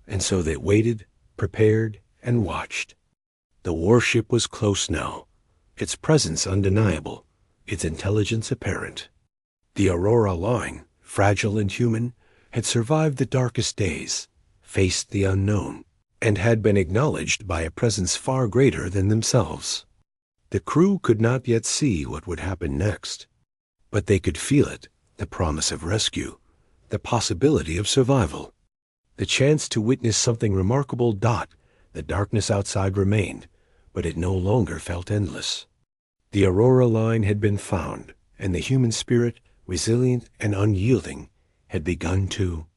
and so they waited, prepared, and watched. The warship was close now, its presence undeniable, its intelligence apparent. The Aurora line, fragile and human, had survived the darkest days, faced the unknown, and had been acknowledged by a presence far greater than themselves. The crew could not yet see what would happen next, but they could feel it, the promise of rescue, the possibility of survival, the chance to witness something remarkable. The darkness outside remained, but it no longer felt endless. The Aurora line had been found, and the human spirit, resilient and unyielding, had begun to.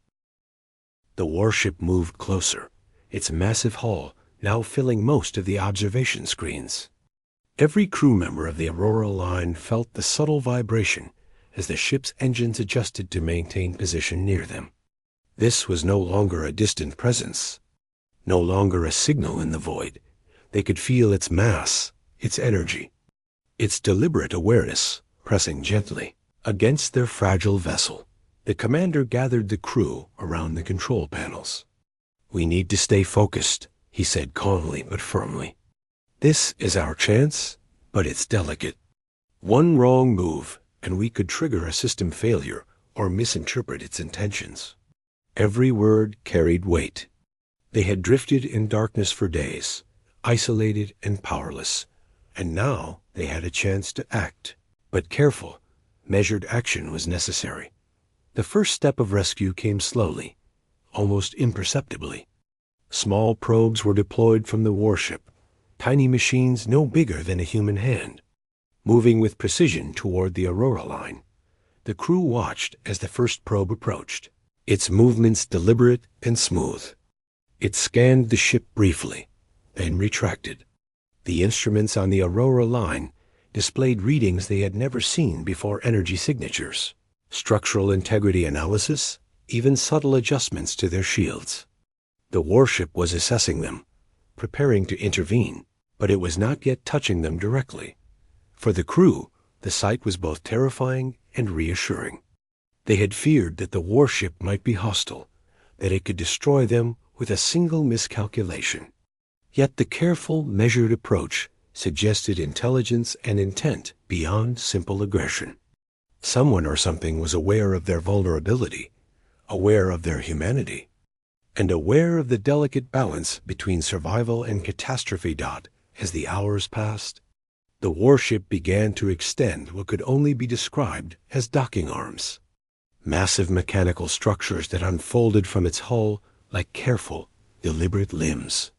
The warship moved closer, its massive hull now filling most of the observation screens. Every crew member of the Aurora line felt the subtle vibration as the ship's engines adjusted to maintain position near them. This was no longer a distant presence, no longer a signal in the void. They could feel its mass, its energy, its deliberate awareness pressing gently against their fragile vessel. The commander gathered the crew around the control panels. "We need to stay focused," he said calmly but firmly. "This is our chance, but it's delicate. One wrong move, and we could trigger a system failure or misinterpret its intentions. Every word carried weight. They had drifted in darkness for days, isolated and powerless, and now they had a chance to act. But careful, measured action was necessary. The first step of rescue came slowly, almost imperceptibly. Small probes were deployed from the warship, tiny machines no bigger than a human hand, moving with precision toward the Aurora line. The crew watched as the first probe approached, its movements deliberate and smooth. It scanned the ship briefly, then retracted. The instruments on the Aurora line displayed readings they had never seen before: energy signatures, structural integrity analysis, even subtle adjustments to their shields. The warship was assessing them, preparing to intervene, but it was not yet touching them directly. For the crew, the sight was both terrifying and reassuring. They had feared that the warship might be hostile, that it could destroy them with a single miscalculation. Yet the careful, measured approach suggested intelligence and intent beyond simple aggression. Someone or something was aware of their vulnerability, aware of their humanity, and aware of the delicate balance between survival and catastrophe. As the hours passed, the warship began to extend what could only be described as docking arms, massive mechanical structures that unfolded from its hull like careful, deliberate limbs.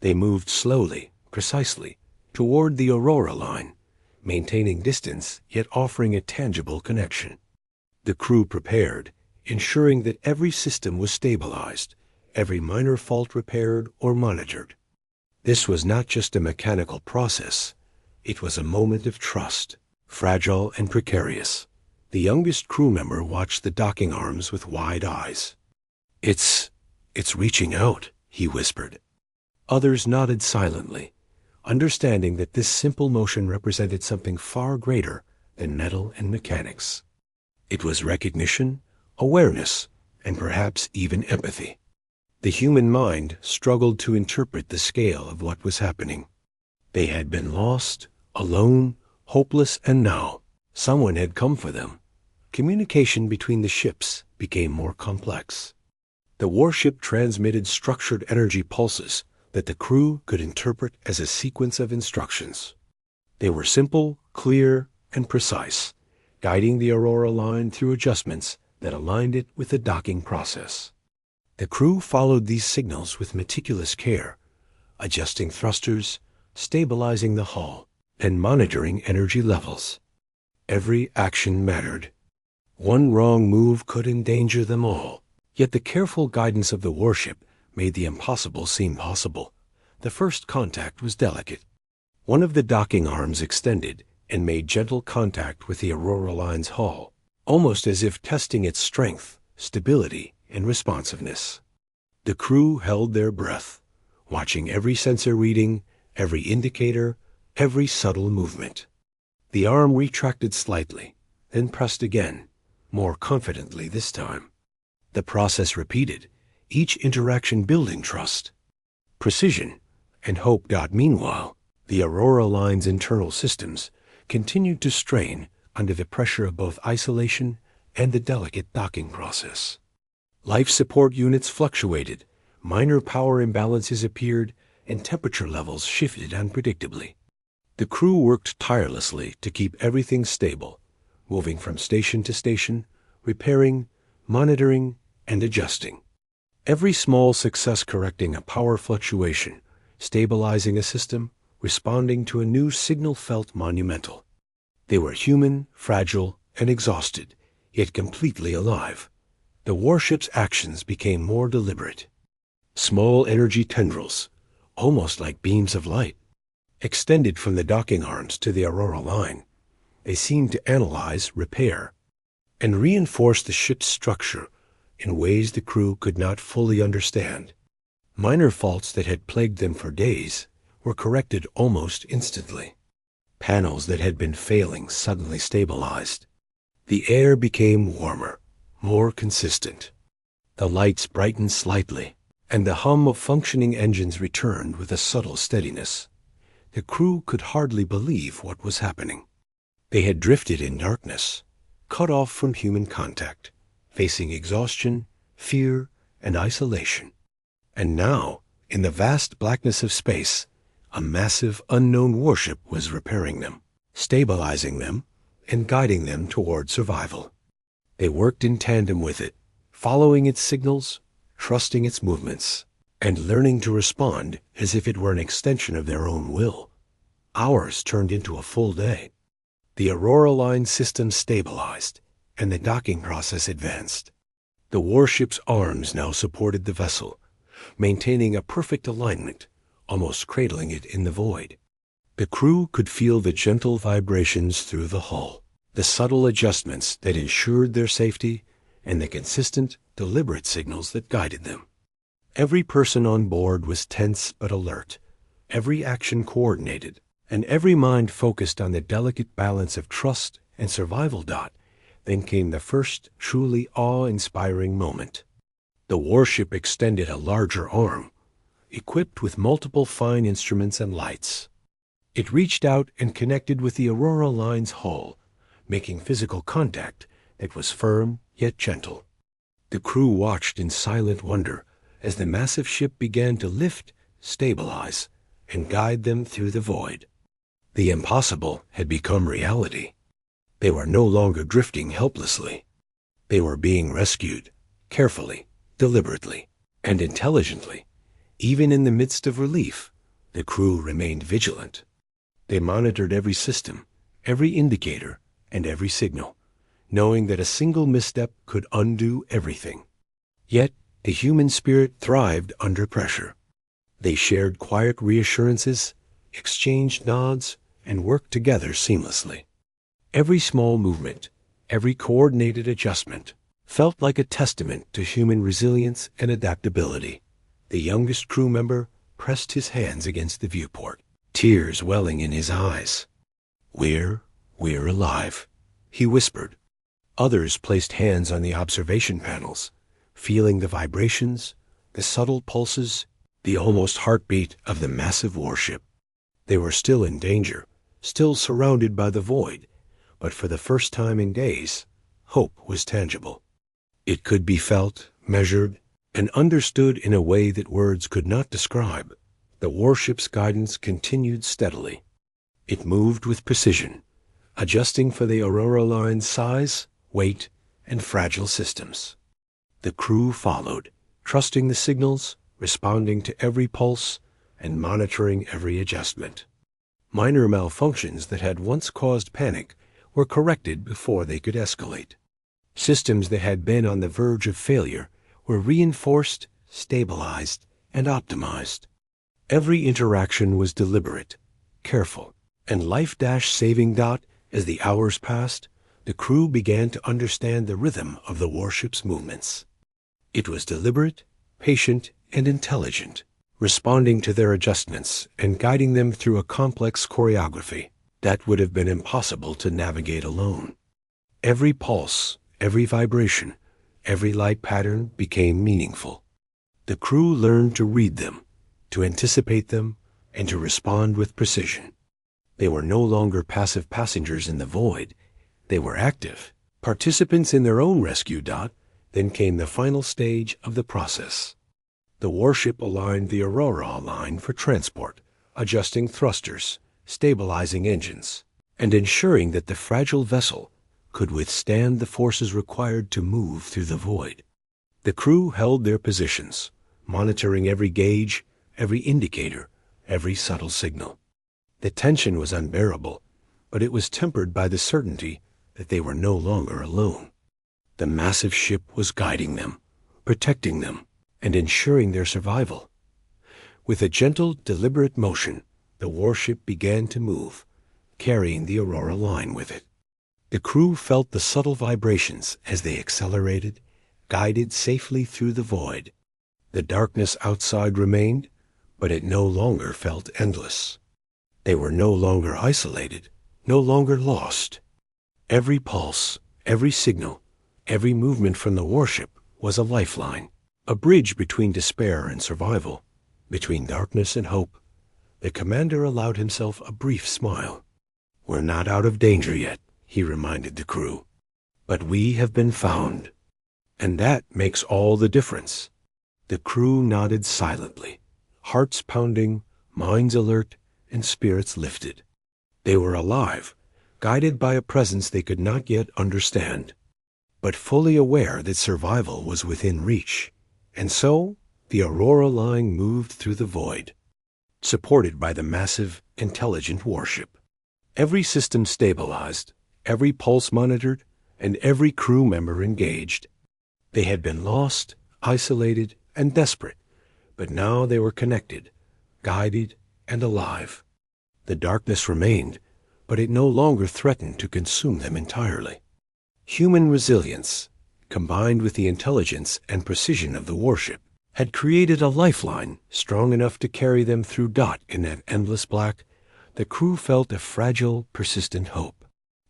They moved slowly, precisely, toward the Aurora line, maintaining distance yet offering a tangible connection. The crew prepared, ensuring that every system was stabilized, every minor fault repaired or monitored. This was not just a mechanical process. It was a moment of trust, fragile and precarious. The youngest crew member watched the docking arms with wide eyes. It's reaching out," he whispered. Others nodded silently, understanding that this simple motion represented something far greater than metal and mechanics. It was recognition, awareness, and perhaps even empathy. The human mind struggled to interpret the scale of what was happening. They had been lost, alone, hopeless, and now someone had come for them. Communication between the ships became more complex. The warship transmitted structured energy pulses that the crew could interpret as a sequence of instructions. They were simple, clear, and precise, guiding the Aurora line through adjustments that aligned it with the docking process. The crew followed these signals with meticulous care, adjusting thrusters, stabilizing the hull, and monitoring energy levels. Every action mattered. One wrong move could endanger them all. Yet the careful guidance of the warship made the impossible seem possible. The first contact was delicate. One of the docking arms extended and made gentle contact with the Aurora line's hull, almost as if testing its strength, stability, and responsiveness. The crew held their breath, watching every sensor reading, every indicator, every subtle movement. The arm retracted slightly, then pressed again, more confidently this time. The process repeated, each interaction building trust, precision, and hope. Meanwhile, the Aurora line's internal systems continued to strain under the pressure of both isolation and the delicate docking process. Life support units fluctuated, minor power imbalances appeared, and temperature levels shifted unpredictably. The crew worked tirelessly to keep everything stable, moving from station to station, repairing, monitoring, and adjusting. Every small success correcting a power fluctuation, stabilizing a system, responding to a new signal felt monumental. They were human, fragile, and exhausted, yet completely alive. The warship's actions became more deliberate. Small energy tendrils, almost like beams of light, extended from the docking arms to the Aurora line. They seemed to analyze, repair, and reinforce the ship's structure in ways the crew could not fully understand. Minor faults that had plagued them for days were corrected almost instantly. Panels that had been failing suddenly stabilized. The air became warmer, more consistent. The lights brightened slightly, and the hum of functioning engines returned with a subtle steadiness. The crew could hardly believe what was happening. They had drifted in darkness, cut off from human contact, facing exhaustion, fear, and isolation. And now, in the vast blackness of space, a massive unknown warship was repairing them, stabilizing them, and guiding them toward survival. They worked in tandem with it, following its signals, trusting its movements, and learning to respond as if it were an extension of their own will. Hours turned into a full day. The Aurora Line system stabilized, and the docking process advanced. The warship's arms now supported the vessel, maintaining a perfect alignment, almost cradling it in the void. The crew could feel the gentle vibrations through the hull, the subtle adjustments that ensured their safety, and the consistent, deliberate signals that guided them. Every person on board was tense but alert, every action coordinated, and every mind focused on the delicate balance of trust and survival. Then came the first truly awe-inspiring moment. The warship extended a larger arm, equipped with multiple fine instruments and lights. It reached out and connected with the Aurora Line's hull, making physical contact that was firm yet gentle. The crew watched in silent wonder as the massive ship began to lift, stabilize, and guide them through the void. The impossible had become reality. They were no longer drifting helplessly. They were being rescued, carefully, deliberately, and intelligently. Even in the midst of relief, the crew remained vigilant. They monitored every system, every indicator, and every signal, knowing that a single misstep could undo everything. Yet, the human spirit thrived under pressure. They shared quiet reassurances, exchanged nods, and worked together seamlessly. Every small movement, every coordinated adjustment, felt like a testament to human resilience and adaptability. The youngest crew member pressed his hands against the viewport, tears welling in his eyes. We're alive," he whispered. Others placed hands on the observation panels, feeling the vibrations, the subtle pulses, the almost heartbeat of the massive warship. They were still in danger, still surrounded by the void, but for the first time in days, hope was tangible. It could be felt, measured, and understood in a way that words could not describe. The warship's guidance continued steadily. It moved with precision, adjusting for the Aurora Line's size, weight, and fragile systems. The crew followed, trusting the signals, responding to every pulse, and monitoring every adjustment. Minor malfunctions that had once caused panic were corrected before they could escalate. Systems that had been on the verge of failure were reinforced, stabilized, and optimized. Every interaction was deliberate, careful, and life-saving. As the hours passed, the crew began to understand the rhythm of the warship's movements. It was deliberate, patient, and intelligent, responding to their adjustments and guiding them through a complex choreography that would have been impossible to navigate alone. Every pulse, every vibration, every light pattern became meaningful. The crew learned to read them, to anticipate them, and to respond with precision. They were no longer passive passengers in the void. They were active, participants in their own rescue. Then came the final stage of the process. The warship aligned the Aurora line for transport, adjusting thrusters, stabilizing engines, and ensuring that the fragile vessel could withstand the forces required to move through the void. The crew held their positions, monitoring every gauge, every indicator, every subtle signal. The tension was unbearable, but it was tempered by the certainty that they were no longer alone. The massive ship was guiding them, protecting them, and ensuring their survival. With a gentle, deliberate motion, the warship began to move, carrying the Aurora line with it. The crew felt the subtle vibrations as they accelerated, guided safely through the void. The darkness outside remained, but it no longer felt endless. They were no longer isolated, no longer lost. Every pulse, every signal, every movement from the warship was a lifeline, a bridge between despair and survival, between darkness and hope. The commander allowed himself a brief smile. "We're not out of danger yet," he reminded the crew. "But we have been found." And that makes all the difference. The crew nodded silently, hearts pounding, minds alert, and spirits lifted. They were alive, guided by a presence they could not yet understand, but fully aware that survival was within reach. And so, the Aurora line moved through the void, supported by the massive, intelligent warship. Every system stabilized, every pulse monitored, and every crew member engaged. They had been lost, isolated, and desperate, but now they were connected, guided, and alive. The darkness remained, but it no longer threatened to consume them entirely. Human resilience, combined with the intelligence and precision of the warship, had created a lifeline strong enough to carry them through dot in that endless black. The crew felt a fragile, persistent hope.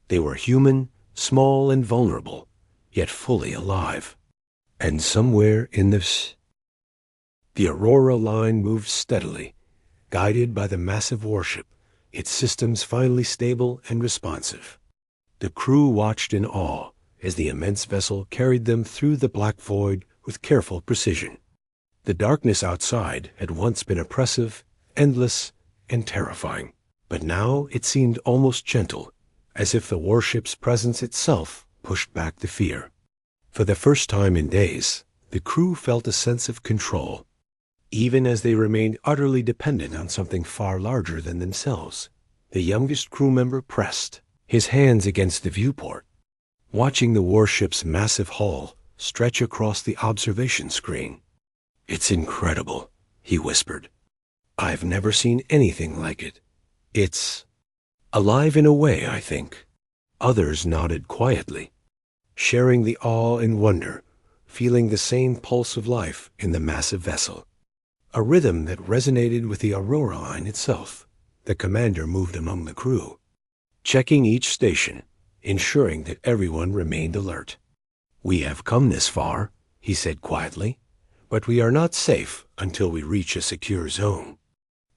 They were human, small and vulnerable, yet fully alive. And somewhere in this, the Aurora line moved steadily, guided by the massive warship, its systems finally stable and responsive. The crew watched in awe as the immense vessel carried them through the black void with careful precision. The darkness outside had once been oppressive, endless, and terrifying, but now it seemed almost gentle, as if the warship's presence itself pushed back the fear. For the first time in days, the crew felt a sense of control, even as they remained utterly dependent on something far larger than themselves. The youngest crew member pressed, his hands against the viewport, watching the warship's massive hull stretch across the observation screen. "It's incredible," he whispered. "I've never seen anything like it. It's alive in a way, I think." Others nodded quietly, sharing the awe and wonder, feeling the same pulse of life in the massive vessel. A rhythm that resonated with the Aurora line itself. The commander moved among the crew, checking each station, ensuring that everyone remained alert. "We have come this far," he said quietly, "but we are not safe until we reach a secure zone.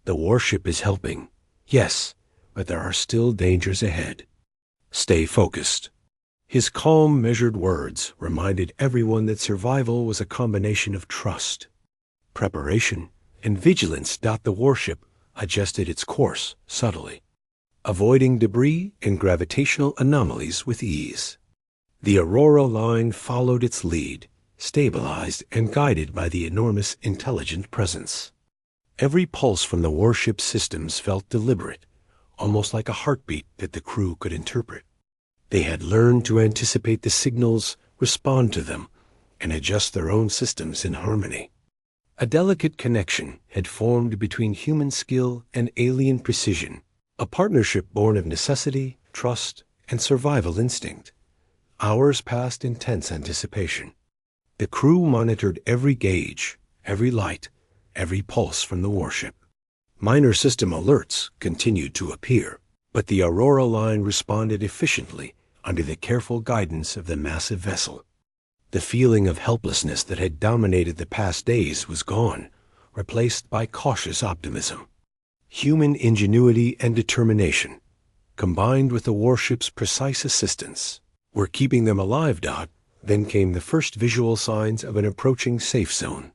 The warship is helping, yes, but there are still dangers ahead. Stay focused." His calm, measured words reminded everyone that survival was a combination of trust, preparation, and vigilance. The warship adjusted its course subtly, avoiding debris and gravitational anomalies with ease. The Aurora line followed its lead, stabilized and guided by the enormous intelligent presence. Every pulse from the warship's systems felt deliberate, almost like a heartbeat that the crew could interpret. They had learned to anticipate the signals, respond to them, and adjust their own systems in harmony. A delicate connection had formed between human skill and alien precision, a partnership born of necessity, trust, and survival instinct. Hours passed in tense anticipation. The crew monitored every gauge, every light, every pulse from the warship. Minor system alerts continued to appear, but the Aurora line responded efficiently under the careful guidance of the massive vessel. The feeling of helplessness that had dominated the past days was gone, replaced by cautious optimism. Human ingenuity and determination, combined with the warship's precise assistance, were keeping them alive. Then came the first visual signs of an approaching safe zone.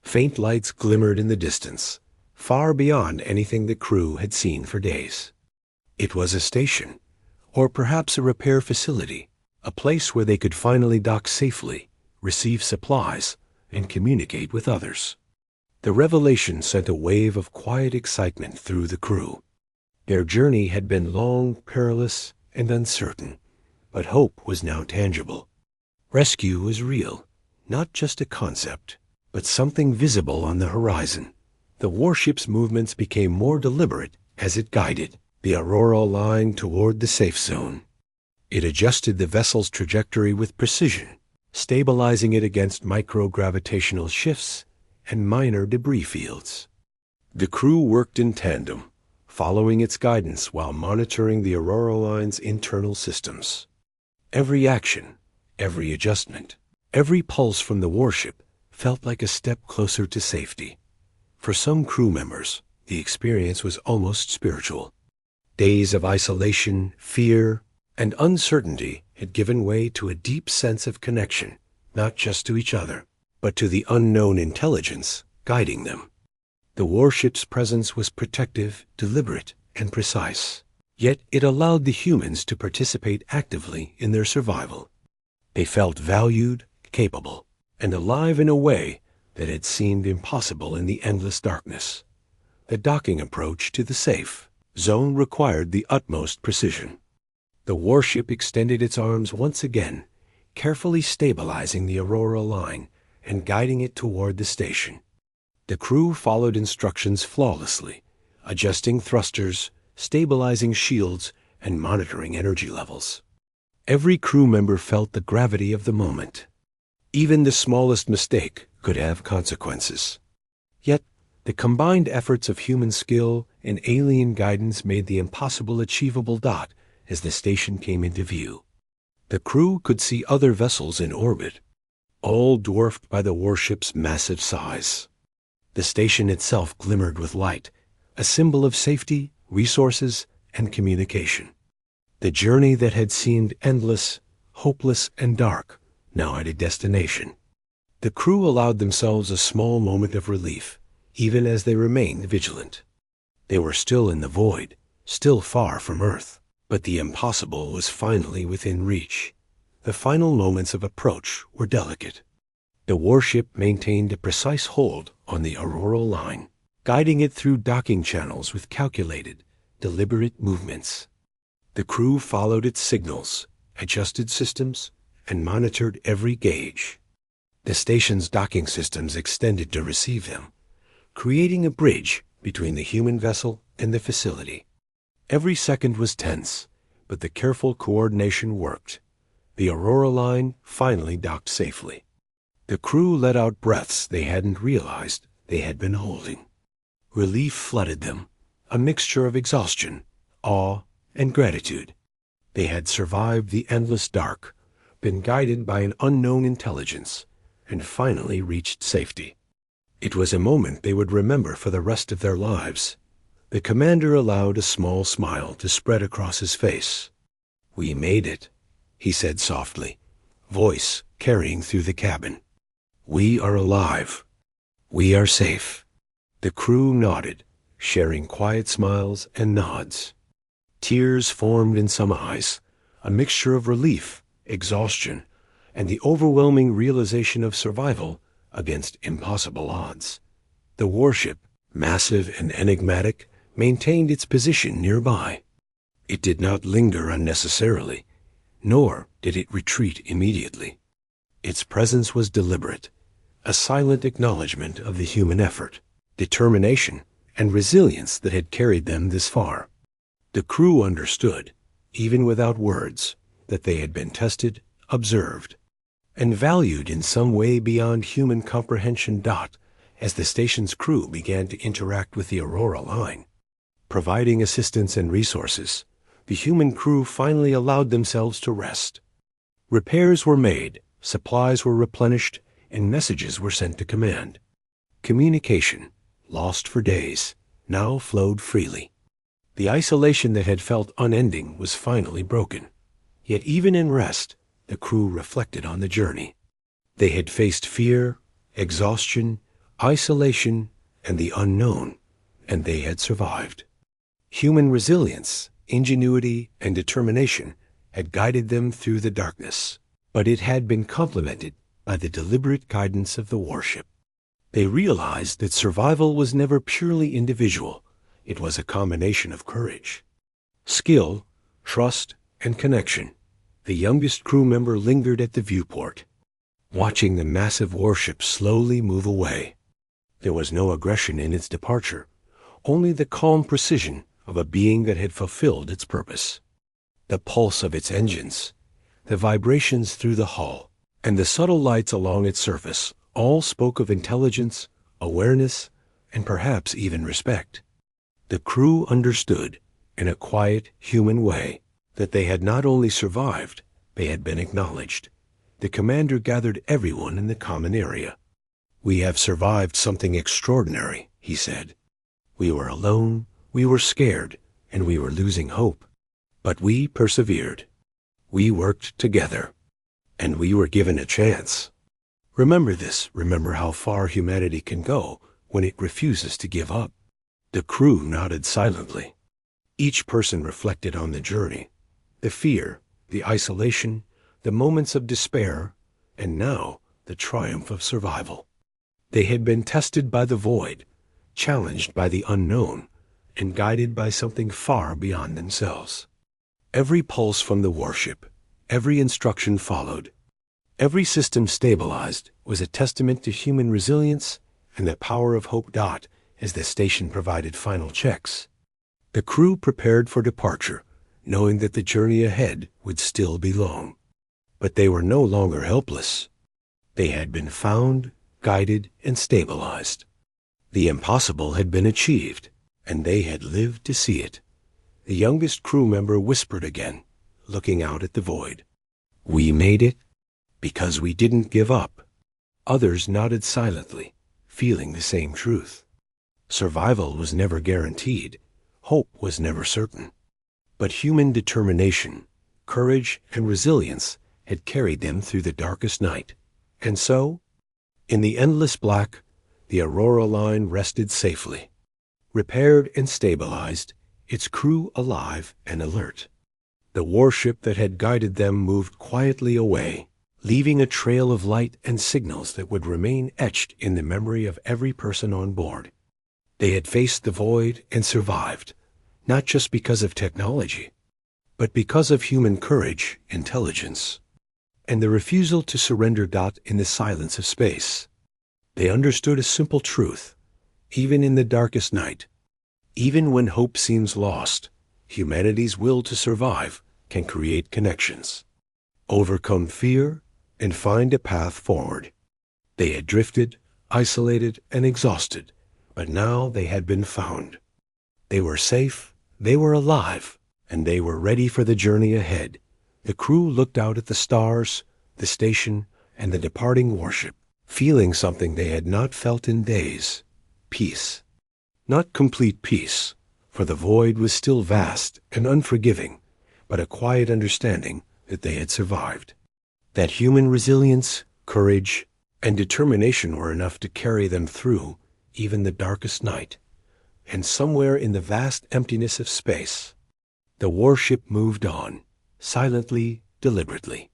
Faint lights glimmered in the distance, far beyond anything the crew had seen for days. It was a station, or perhaps a repair facility, a place where they could finally dock safely, receive supplies, and communicate with others. The revelation sent a wave of quiet excitement through the crew. Their journey had been long, perilous, and uncertain, but hope was now tangible. Rescue was real, not just a concept, but something visible on the horizon. The warship's movements became more deliberate as it guided the Aurora line toward the safe zone. It adjusted the vessel's trajectory with precision, stabilizing it against microgravitational shifts and minor debris fields. The crew worked in tandem, following its guidance while monitoring the Aurora line's internal systems. Every action, every adjustment, every pulse from the warship felt like a step closer to safety. For some crew members, the experience was almost spiritual. Days of isolation, fear, and uncertainty had given way to a deep sense of connection not just to each other, but to the unknown intelligence guiding them. The warship's presence was protective, deliberate, and precise. Yet it allowed the humans to participate actively in their survival. They felt valued, capable, and alive in a way that had seemed impossible in the endless darkness. The docking approach to the safe zone required the utmost precision. The warship extended its arms once again, carefully stabilizing the Aurora line and guiding it toward the station. The crew followed instructions flawlessly, adjusting thrusters, stabilizing shields, and monitoring energy levels. Every crew member felt the gravity of the moment. Even the smallest mistake could have consequences. Yet, the combined efforts of human skill and alien guidance made the impossible achievable as the station came into view. The crew could see other vessels in orbit, all dwarfed by the warship's massive size. The station itself glimmered with light, a symbol of safety, resources, and communication. The journey that had seemed endless, hopeless, and dark now had a destination. The crew allowed themselves a small moment of relief, even as they remained vigilant. They were still in the void, still far from Earth, but the impossible was finally within reach. The final moments of approach were delicate. The warship maintained a precise hold on the Aurora line, guiding it through docking channels with calculated, deliberate movements. The crew followed its signals, adjusted systems, and monitored every gauge. The station's docking systems extended to receive them, creating a bridge between the human vessel and the facility. Every second was tense, but the careful coordination worked. The Aurora line finally docked safely. The crew let out breaths they hadn't realized they had been holding. Relief flooded them, a mixture of exhaustion, awe, and gratitude. They had survived the endless dark, been guided by an unknown intelligence, and finally reached safety. It was a moment they would remember for the rest of their lives. The commander allowed a small smile to spread across his face. "We made it," he said softly, voice carrying through the cabin. "We are alive. We are safe." The crew nodded, sharing quiet smiles and nods. Tears formed in some eyes, a mixture of relief, exhaustion, and the overwhelming realization of survival against impossible odds. The warship, massive and enigmatic, maintained its position nearby. It did not linger unnecessarily, nor did it retreat immediately. Its presence was deliberate, a silent acknowledgement of the human effort, determination, and resilience that had carried them this far. The crew understood, even without words, that they had been tested, observed, and valued in some way beyond human comprehension. As the station's crew began to interact with the Aurora line, providing assistance and resources, the human crew finally allowed themselves to rest. Repairs were made, supplies were replenished, and messages were sent to command. Communication, lost for days, now flowed freely. The isolation that had felt unending was finally broken. Yet even in rest, the crew reflected on the journey. They had faced fear, exhaustion, isolation, and the unknown, and they had survived. Human resilience, ingenuity, and determination had guided them through the darkness, but it had been complemented by the deliberate guidance of the warship. They realized that survival was never purely individual. It was a combination of courage, skill, trust, and connection. The youngest crew member lingered at the viewport, watching the massive warship slowly move away. There was no aggression in its departure, only the calm precision of a being that had fulfilled its purpose. The pulse of its engines, the vibrations through the hull, and the subtle lights along its surface all spoke of intelligence, awareness, and perhaps even respect. The crew understood, in a quiet, human way, that they had not only survived, they had been acknowledged. The commander gathered everyone in the common area. "We have survived something extraordinary," he said. "We were alone, we were scared, and we were losing hope. But we persevered. We worked together, and we were given a chance." Remember this. Remember how far humanity can go when it refuses to give up. The crew nodded silently. Each person reflected on the journey, the fear, the isolation, the moments of despair, and now the triumph of survival. They had been tested by the void, challenged by the unknown, and guided by something far beyond themselves. Every pulse from the warship, every instruction followed, every system stabilized was a testament to human resilience and the power of hope. As the station provided final checks, the crew prepared for departure, knowing that the journey ahead would still be long. But they were no longer helpless. They had been found, guided, and stabilized. The impossible had been achieved, and they had lived to see it. The youngest crew member whispered again, looking out at the void. "We made it because we didn't give up." Others nodded silently, feeling the same truth. Survival was never guaranteed. Hope was never certain. But human determination, courage, and resilience had carried them through the darkest night. And so, in the endless black, the Aurora line rested safely, repaired and stabilized, its crew alive and alert. The warship that had guided them moved quietly away, leaving a trail of light and signals that would remain etched in the memory of every person on board. They had faced the void and survived, not just because of technology, but because of human courage, intelligence, and the refusal to surrender. In the silence of space, they understood a simple truth. Even in the darkest night, even when hope seems lost, humanity's will to survive can create connections, overcome fear, and find a path forward. They had drifted, isolated, and exhausted, but now they had been found. They were safe, they were alive, and they were ready for the journey ahead. The crew looked out at the stars, the station, and the departing warship, feeling something they had not felt in days: peace. Not complete peace, for the void was still vast and unforgiving, but a quiet understanding that they had survived. That human resilience, courage, and determination were enough to carry them through even the darkest night. And somewhere in the vast emptiness of space, the warship moved on, silently, deliberately,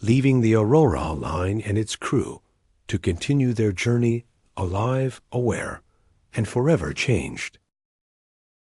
leaving the Aurora line and its crew to continue their journey alive, aware, and forever changed.